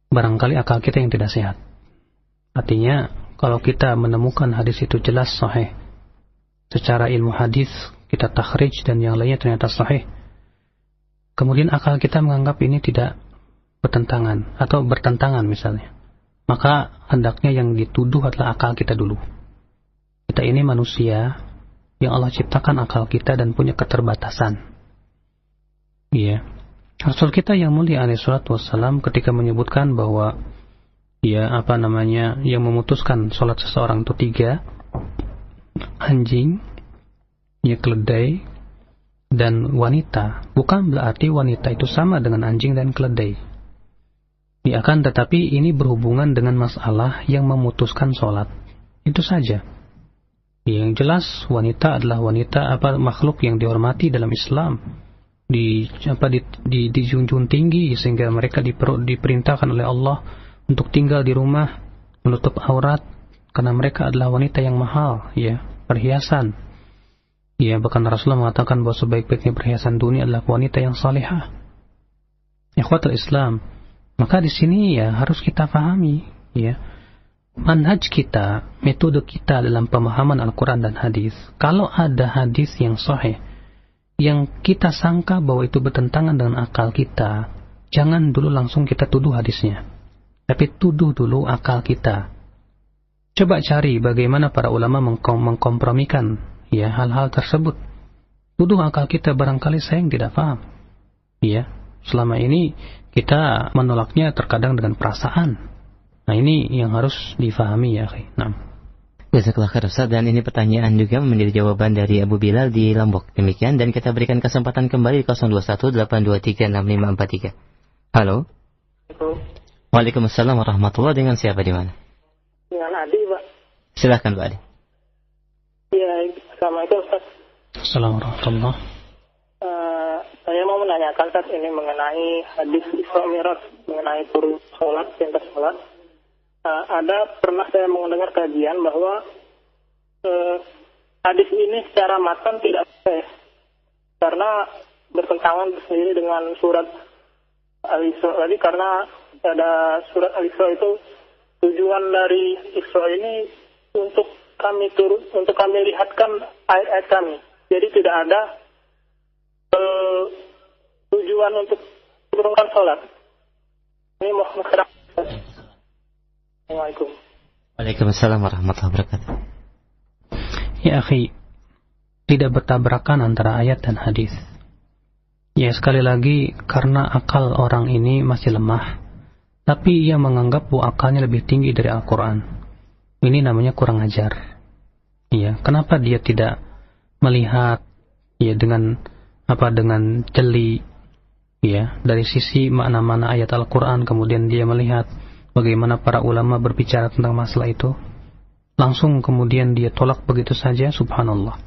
barangkali akal kita yang tidak sehat. Artinya, kalau kita menemukan hadis itu jelas sahih, secara ilmu hadis kita takhrij dan yang lainnya ternyata sahih, kemudian akal kita menganggap ini tidak bertentangan atau bertentangan misalnya, maka hendaknya yang dituduh adalah akal kita dulu. Kita ini manusia yang Allah ciptakan akal kita dan punya keterbatasan. Iya. Rasul kita yang mulia alaihi salatu wassalam ketika menyebutkan bahwa yang memutuskan sholat seseorang itu 3, anjing, keledai, dan wanita. Bukan berarti wanita itu sama dengan anjing dan keledai. Akan tetapi ini berhubungan dengan masalah yang memutuskan sholat. Itu saja. Yang jelas wanita adalah makhluk yang dihormati dalam Islam, dijunjung tinggi sehingga mereka diperintahkan oleh Allah untuk tinggal di rumah menutup aurat karena mereka adalah wanita yang mahal, perhiasan. Bahkan Rasulullah mengatakan bahwa sebaik-baiknya perhiasan dunia adalah wanita yang salihah. Ikhwatul Islam, maka di sini harus kita pahami, manhaj kita, metode kita dalam pemahaman Al-Quran dan hadis. Kalau ada hadis yang sahih yang kita sangka bahwa itu bertentangan dengan akal kita, jangan dulu langsung kita tuduh hadisnya, tapi tuduh dulu akal kita. Coba cari bagaimana para ulama mengkompromikan hal-hal tersebut. tuduh akal kita, barangkali saya yang tidak paham. Ya, selama ini kita menolaknya terkadang dengan perasaan. Nah, ini yang harus difahami ya, akhi. Nah. Jazakallah khair Ustaz, dan ini pertanyaan juga menjadi jawaban dari Abu Bilal di Lombok. Demikian, dan kita berikan kesempatan kembali di 0218236543. Halo. Waalaikumsalam warahmatullahi. Dengan siapa di mana? Dengan Adi, Pak. Silahkan Pak Adi. Iya, Assalamualaikum Ustaz. Assalamualaikum warahmatullahi. Saya mau menanyakan Ustaz ini mengenai hadis Isra Mi'raj, mengenai turun sholat, perintah sholat. Pernah saya mendengar kajian bahwa hadis ini secara matan tidak sahih karena bertentangan sendiri dengan surat Al-Isra tadi, karena ada surat Al-Isra itu tujuan dari Isra ini untuk kami lihatkan ayat-ayat kami. Jadi tidak ada tujuan untuk turunkan sholat. Ini mohon maaf. Assalamualaikum. Waalaikumsalam warahmatullahi wabarakatuh. Ya akhi, tidak bertabrakan antara ayat dan hadis. Ya, sekali lagi, karena akal orang ini masih lemah, tapi ia menganggap bahwa akalnya lebih tinggi dari Al-Quran. Ini namanya kurang ajar. Ya, kenapa dia tidak melihat ya dengan jeli ya dari sisi makna-makna ayat Al-Quran, kemudian dia melihat bagaimana para ulama berbicara tentang masalah itu, langsung kemudian dia tolak begitu saja. Subhanallah.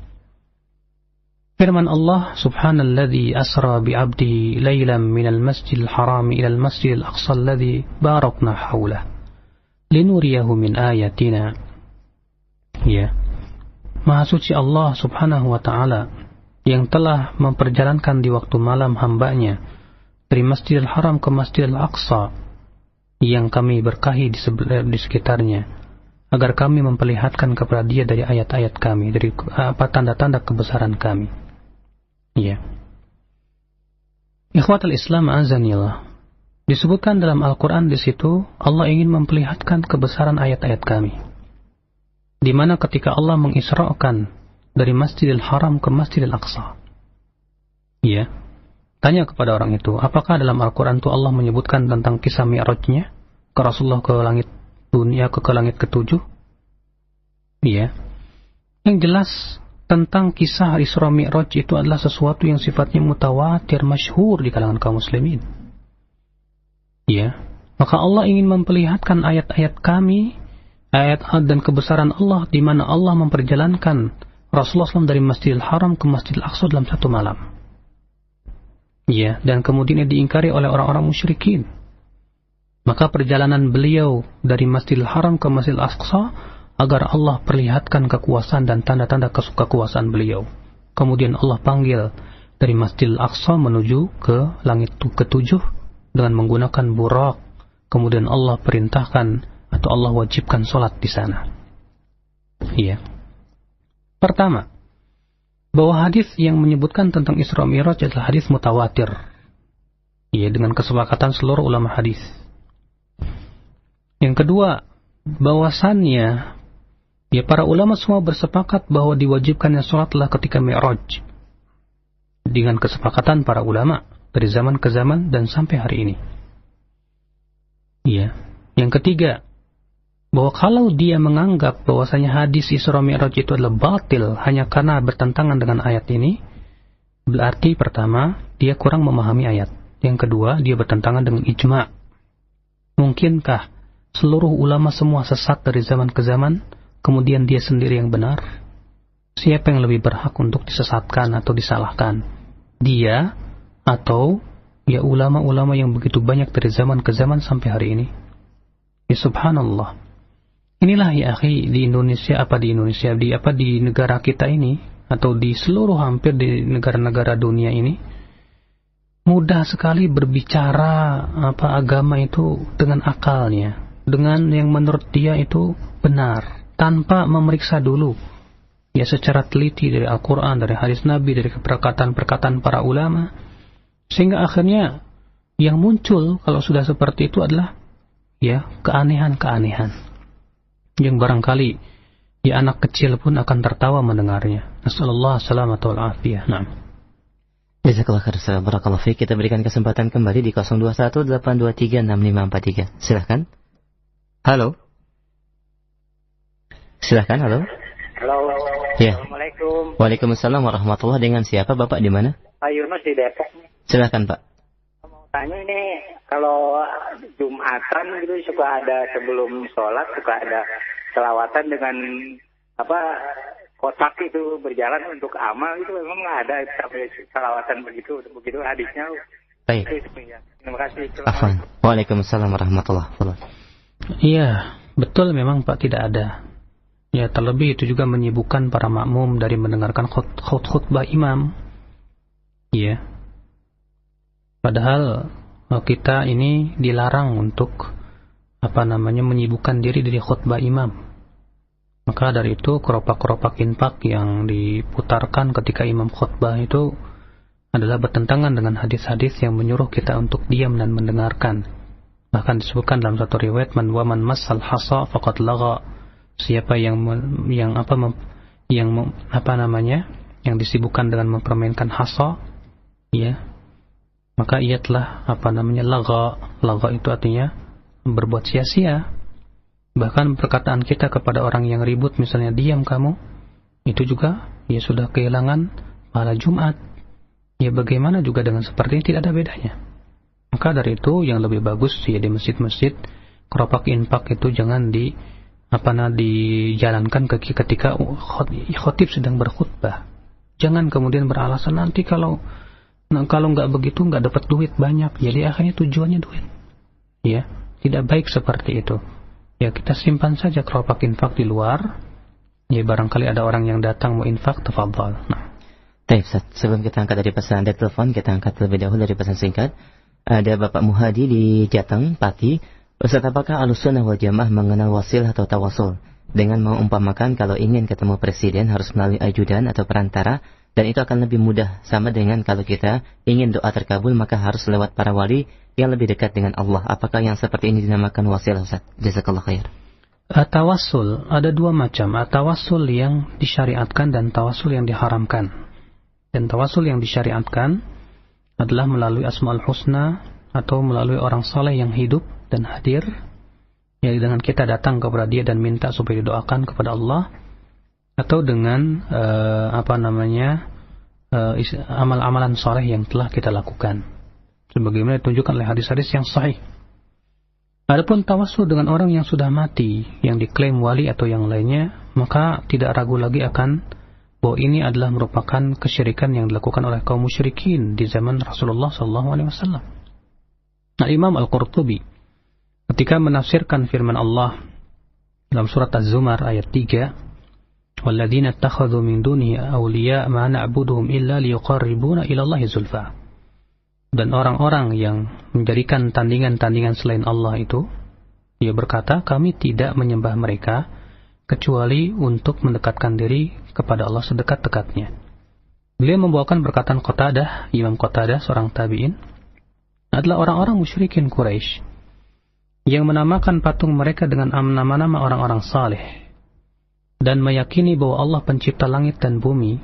Firman Allah, Subhanalladzi asra bi'abdihi laylan minal masjidil haram ilal masjidil aqsa alladzi barakna hawlah linuriyahu min ayatina. Ya, Maha suci Allah Subhanahu wa ta'ala yang telah memperjalankan di waktu malam hambanya dari Masjidil Haram ke Masjidil Aqsa yang kami berkahi di sekitarnya, agar kami memperlihatkan kepada dia dari ayat-ayat kami, dari tanda-tanda kebesaran kami. Ya. Ikhwatul Islam azanillah. Disebutkan dalam Al-Quran di situ Allah ingin memperlihatkan kebesaran ayat-ayat kami. Di mana ketika Allah mengisrakan dari Masjidil Haram ke Masjidil Aqsa. Ya. Tanya kepada orang itu, apakah dalam Al-Quran itu Allah menyebutkan tentang kisah Mi'rajnya ke Rasulullah ke langit dunia, ke langit ketujuh? Iya. Yang jelas tentang kisah Isra Mi'raj itu adalah sesuatu yang sifatnya mutawatir, masyhur di kalangan kaum muslimin. Iya. Maka Allah ingin memperlihatkan ayat-ayat kami, ayat dan kebesaran Allah, di mana Allah memperjalankan Rasulullah SAW dari Masjidil Haram ke Masjidil Aqsa dalam satu malam. Ya, dan kemudian diingkari oleh orang-orang musyrikin. Maka perjalanan beliau dari Masjidil Haram ke Masjidil Aqsa agar Allah perlihatkan kekuasaan dan tanda-tanda kekuasaan beliau. Kemudian Allah panggil dari Masjidil Aqsa menuju ke langit ketujuh dengan menggunakan burak. Kemudian Allah perintahkan atau Allah wajibkan sholat di sana. Iya. Pertama, bahwa hadis yang menyebutkan tentang Isra Mi'raj adalah hadis mutawatir. Iya, dengan kesepakatan seluruh ulama hadis. Yang kedua, bahwasannya ya para ulama semua bersepakat bahwa diwajibkannya sholatlah ketika Mi'raj. Dengan kesepakatan para ulama dari zaman ke zaman dan sampai hari ini. Iya. Yang ketiga, bahwa kalau dia menganggap bahwasanya hadis Isra Mi'raj itu adalah batil hanya karena bertentangan dengan ayat ini, berarti pertama, dia kurang memahami ayat. Yang kedua, dia bertentangan dengan ijma'. Mungkinkah seluruh ulama semua sesat dari zaman ke zaman, kemudian dia sendiri yang benar? Siapa yang lebih berhak untuk disesatkan atau disalahkan? Dia atau ya ulama-ulama yang begitu banyak dari zaman ke zaman sampai hari ini? Ya subhanallah. Inilah ya akhi, di negara kita ini, atau di seluruh hampir di negara-negara dunia ini, mudah sekali berbicara agama itu dengan akalnya, dengan yang menurut dia itu benar, tanpa memeriksa dulu ya secara teliti dari Al-Quran, dari hadis Nabi, dari perkataan-perkataan para ulama, sehingga akhirnya yang muncul kalau sudah seperti itu adalah ya keanehan-keanehan yang barangkali ya anak kecil pun akan tertawa mendengarnya. Nasallallahu salamata wal afiyah. Nah. Jazakallah khairan. Barakallahu fiik. Kita berikan kesempatan kembali di 0218236543. Silahkan. Halo. Silahkan, halo. Halo. Ya. Assalamualaikum. Waalaikumsalam warahmatullahi. Dengan siapa Bapak, di mana? Pak Yunus di Depok. Silahkan Pak. Mau tanya ini, kalau Jumatan gitu suka ada sebelum sholat, suka ada selawatan dengan kotak itu berjalan untuk amal itu, memang nggak ada sampai selawatan begitu hadisnya. Baik. Terima kasih. Afwan. Waalaikumsalam warahmatullahi wabarakatuh. Iya, betul memang Pak, tidak ada. Ya, terlebih itu juga menyibukkan para makmum dari mendengarkan khutbah imam. Iya. Padahal kita ini dilarang untuk menyibukkan diri dari khutbah imam. Maka dari itu keropak-keropak infak yang diputarkan ketika imam khutbah itu adalah bertentangan dengan hadis-hadis yang menyuruh kita untuk diam dan mendengarkan. Bahkan disebutkan dalam satu riwayat, man massal hasa faqad lagha. Siapa yang disibukkan dengan mempermainkan hasa, ya, maka ia telah lagha. Lagha itu artinya berbuat sia-sia. Bahkan perkataan kita kepada orang yang ribut, misalnya diam kamu, itu juga ya sudah kehilangan pahala Jumat. Ya, bagaimana juga dengan seperti ini, tidak ada bedanya. Maka dari itu yang lebih bagus ya di masjid-masjid, keropak infak itu jangan dijalankan ketika khotib sedang berkhutbah. Jangan kemudian beralasan nanti kalau nggak begitu nggak dapat duit banyak. Jadi akhirnya tujuannya duit. Ya, tidak baik seperti itu. Ya, kita simpan saja keropak infak di luar. Ya, barangkali ada orang yang datang mau infak, tafadhal. Nah. Baik, sebelum kita angkat dari pesan dari telepon, kita angkat terlebih dahulu dari pesan singkat. Ada Bapak Muhadi di Jateng, Pati. Ustaz, apakah Ahlussunnah wal Jamaah mengenal wasil atau tawasul? Dengan mengumpamakan kalau ingin ketemu presiden harus melalui ajudan atau perantara, dan itu akan lebih mudah, sama dengan kalau kita ingin doa terkabul maka harus lewat para wali yang lebih dekat dengan Allah. Apakah yang seperti ini dinamakan wasil, Ustaz? Jazakallah khair. Tawassul ada dua macam. Tawassul yang disyariatkan dan tawassul yang diharamkan. Dan tawassul yang disyariatkan adalah melalui Asmaul Husna atau melalui orang saleh yang hidup dan hadir, ya, dengan kita datang kepada dia dan minta supaya didoakan kepada Allah, atau dengan amal-amalan saleh yang telah kita lakukan, sebagaimana ditunjukkan oleh hadis-hadis yang sahih. Adapun tawassul dengan orang yang sudah mati, yang diklaim wali atau yang lainnya, maka tidak ragu lagi akan bahwa ini adalah merupakan kesyirikan yang dilakukan oleh kaum musyrikin di zaman Rasulullah SAW. Nah, Imam Al-Qurtubi ketika menafsirkan firman Allah dalam surat Az-Zumar ayat 3, "Walladzina ittakhadhu min dunihi awliya ma na'buduhum illa liyuqarribuna ila Allahi zulfa." Dan orang-orang yang menjadikan tandingan-tandingan selain Allah itu, dia berkata, kami tidak menyembah mereka kecuali untuk mendekatkan diri kepada Allah sedekat-dekatnya. Beliau membawakan perkataan Qatadah, Imam Qatadah, seorang tabi'in, adalah orang-orang musyrikin Quraisy yang menamakan patung mereka dengan nama-nama orang-orang saleh dan meyakini bahwa Allah pencipta langit dan bumi.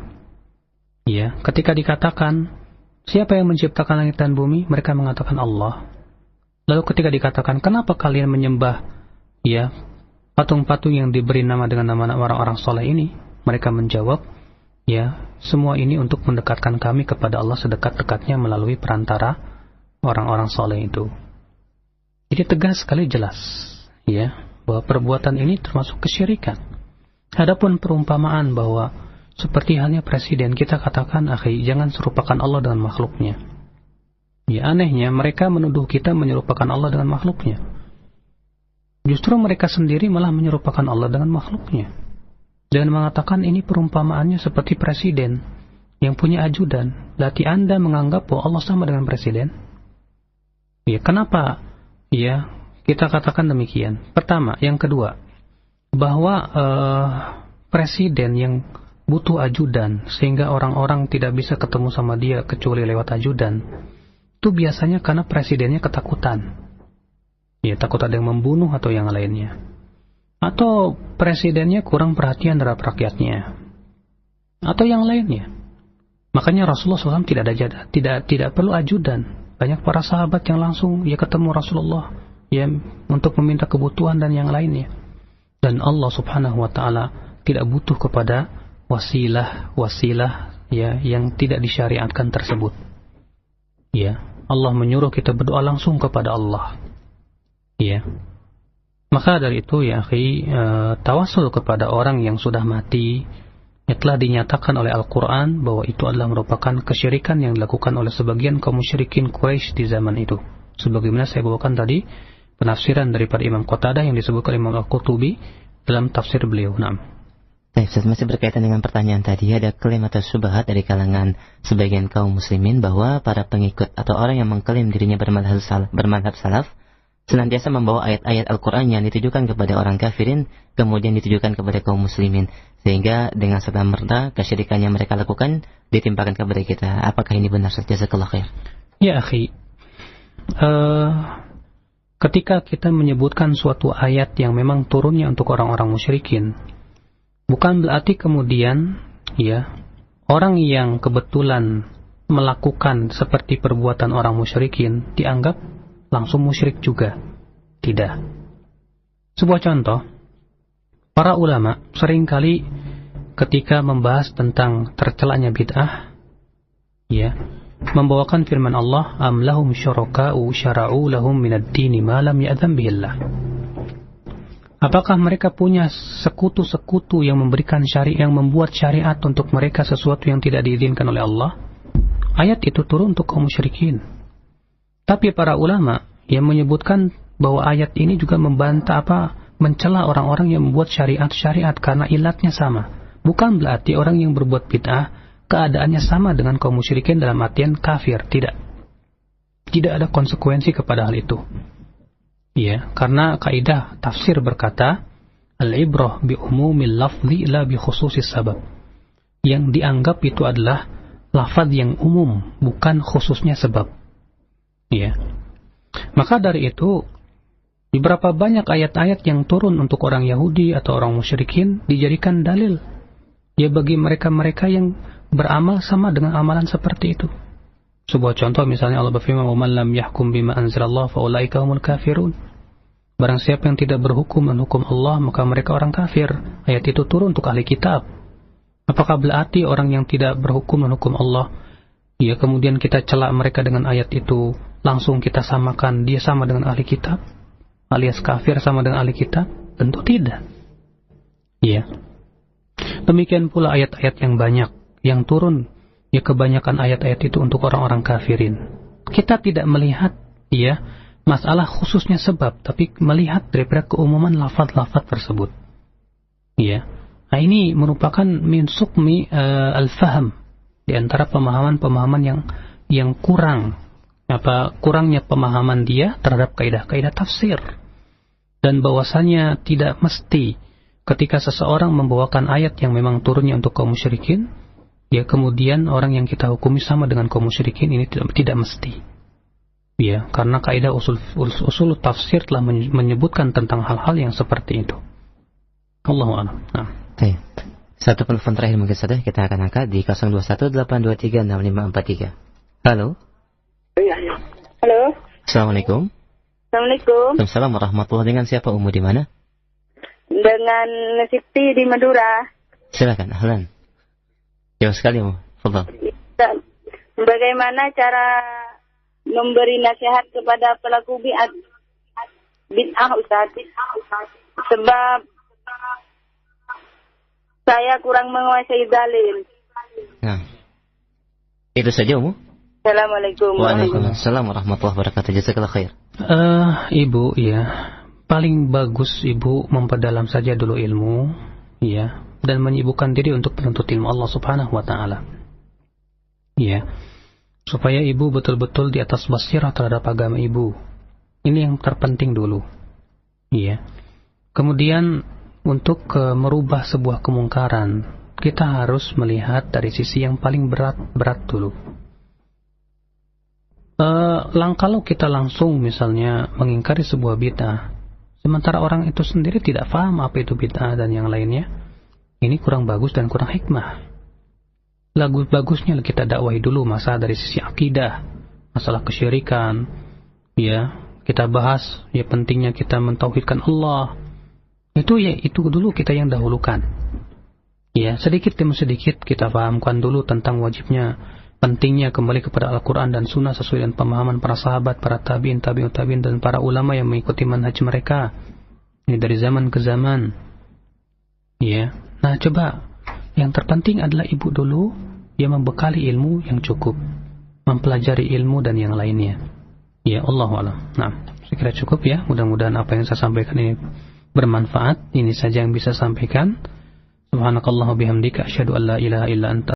Ya, ketika dikatakan siapa yang menciptakan langit dan bumi, mereka mengatakan Allah. Lalu ketika dikatakan kenapa kalian menyembah ya patung-patung yang diberi nama dengan nama orang-orang saleh ini, mereka menjawab, ya, semua ini untuk mendekatkan kami kepada Allah sedekat-dekatnya melalui perantara orang-orang saleh itu. Jadi tegas sekali, jelas, ya, bahwa perbuatan ini termasuk kesyirikan. Adapun perumpamaan bahwa seperti halnya presiden, kita katakan, akhi, jangan serupakan Allah dengan makhluknya. Ya, anehnya mereka menuduh kita menyerupakan Allah dengan makhluknya. Justru mereka sendiri malah menyerupakan Allah dengan makhluknya. Dan mengatakan ini perumpamaannya seperti presiden yang punya ajudan. Berarti Anda menganggap bahwa Allah sama dengan presiden? Ya, kenapa? Ya, kita katakan demikian. Pertama, yang kedua, bahwa presiden yang butuh ajudan sehingga orang-orang tidak bisa ketemu sama dia kecuali lewat ajudan, itu biasanya karena presidennya ketakutan. Ya, takut ada yang membunuh atau yang lainnya. Atau presidennya kurang perhatian terhadap rakyatnya. Atau yang lainnya. Makanya Rasulullah SAW tidak perlu ajudan. Banyak para sahabat yang langsung ketemu Rasulullah ya untuk meminta kebutuhan dan yang lainnya. Dan Allah Subhanahu wa taala tidak butuh kepada wasilah ya yang tidak disyariatkan tersebut. Ya, Allah menyuruh kita berdoa langsung kepada Allah. Ya. Maka dari itu ya akhi, tawasul kepada orang yang sudah mati yang telah dinyatakan oleh Al-Quran bahwa itu adalah merupakan kesyirikan yang dilakukan oleh sebagian kaum musyrikin Quraisy di zaman itu. Sebagaimana saya bawakan tadi penafsiran daripada Imam Qatadah yang disebutkan Imam Al-Qurtubi dalam tafsir beliau. Naam. Baik, masih berkaitan dengan pertanyaan tadi, ada klaim atau syubhat dari kalangan sebagian kaum muslimin bahwa para pengikut atau orang yang mengklaim dirinya bermadhab salaf senantiasa membawa ayat-ayat Al-Quran yang ditujukan kepada orang kafirin kemudian ditujukan kepada kaum muslimin, sehingga dengan serta-merta kesyirikan yang mereka lakukan ditimpakan kepada kita. Apakah ini benar? Jazakallahu khair. Ya akhi, ketika kita menyebutkan suatu ayat yang memang turunnya untuk orang-orang musyrikin, bukan berarti kemudian ya orang yang kebetulan melakukan seperti perbuatan orang musyrikin dianggap langsung musyrik juga. Tidak. Sebuah contoh, para ulama seringkali ketika membahas tentang tercelanya bid'ah ya membawakan firman Allah, am lahum syuraka'u syara'u lahum minad dini ma lam ya'dzan bihillah. Apakah mereka punya sekutu-sekutu yang memberikan syariat, yang membuat syariat untuk mereka sesuatu yang tidak diizinkan oleh Allah? Ayat itu turun untuk kaum musyrikin. Tapi para ulama yang menyebutkan bahwa ayat ini juga membantah mencela orang-orang yang membuat syariat-syariat karena ilatnya sama. Bukan berarti orang yang berbuat bid'ah keadaannya sama dengan kaum musyrikin dalam artian kafir, tidak. Tidak ada konsekuensi kepada hal itu. Ya, karena kaidah tafsir berkata, al-ibrah bi umumil lafzi la bi khususis sabab. Yang dianggap itu adalah lafaz yang umum, bukan khususnya sebab. Ya. Maka dari itu, beberapa banyak ayat-ayat yang turun untuk orang Yahudi atau orang musyrikin dijadikan dalil ya bagi mereka-mereka yang beramal sama dengan amalan seperti itu. Sebuah contoh misalnya Allah berfirman, "Wa man lam yahkum bima anzalallah fa ulaika humul kafirun." Barang siapa yang tidak berhukum dengan hukum Allah, maka mereka orang kafir. Ayat itu turun untuk ahli kitab. Apakah berarti orang yang tidak berhukum dengan hukum Allah, ya kemudian kita celak mereka dengan ayat itu, langsung kita samakan dia sama dengan ahli kitab, alias kafir sama dengan ahli kitab? Tentu tidak. Ya. Demikian pula ayat-ayat yang banyak yang turun, ya kebanyakan ayat-ayat itu untuk orang-orang kafirin. Kita tidak melihat ya masalah khususnya sebab, tapi melihat daripada keumuman lafaz-lafaz tersebut. Ya. Nah, ini merupakan min sukmi al-faham, di antara pemahaman-pemahaman yang kurangnya pemahaman dia terhadap kaidah-kaidah tafsir. Dan bahwasanya tidak mesti ketika seseorang membawakan ayat yang memang turunnya untuk kaum musyrikin, ya kemudian orang yang kita hukumi sama dengan kaum musyrikin, ini tidak mesti. Ya, karena kaidah usul tafsir telah menyebutkan tentang hal-hal yang seperti itu. Allahu a'lam. Nah. Oke. Satu penelpon terakhir mungkin saja kita akan angkat di 0218236543. Halo. Halo. Assalamualaikum. Assalamualaikum. Waalaikumsalam warahmatullahi. Dengan siapa, Umu di mana? Dengan Siti di Madura. Silakan, ahlan. Jauh sekali, Umu. Fadhal. Bagaimana cara memberi nasihat kepada pelaku bid'ah Ustaz? Sebab saya kurang menguasai dalil. Nah. Itu saja, Umu. Assalamualaikum. Waalaikumsalam warahmatullahi wabarakatuh. Jazakallahu khair. Ibu, ya, paling bagus ibu memperdalam saja dulu ilmu, ya, dan menyibukkan diri untuk menuntut ilmu Allah Subhanahu wa taala. Ya. Supaya ibu betul-betul di atas basirah terhadap agama ibu. Ini yang terpenting dulu. Ya. Kemudian untuk merubah sebuah kemungkaran, kita harus melihat dari sisi yang paling berat dulu. Kalau kita langsung misalnya mengingkari sebuah bid'ah, sementara orang itu sendiri tidak paham apa itu bid'ah dan yang lainnya, ini kurang bagus dan kurang hikmah. bagusnya kita dakwahi dulu masalah dari sisi akidah, masalah kesyirikan, ya, kita bahas ya pentingnya kita mentauhidkan Allah. Itu dulu kita yang dahulukan. Ya, sedikit demi sedikit kita pahamkan dulu tentang wajibnya, pentingnya kembali kepada Al-Quran dan Sunnah sesuai dengan pemahaman para sahabat, para tabi'in, tabi'ut tabi'in, dan para ulama yang mengikuti manhaj mereka. Ini dari zaman ke zaman. Ya, nah coba yang terpenting adalah ibu dulu yang membekali ilmu yang cukup, mempelajari ilmu dan yang lainnya. Ya, Allahu a'lam. Nah, saya kira cukup ya. Mudah-mudahan apa yang saya sampaikan ini bermanfaat. Ini saja yang bisa sampaikan. Subhanakallah bihamdika asyhadu an la ilaha illa anta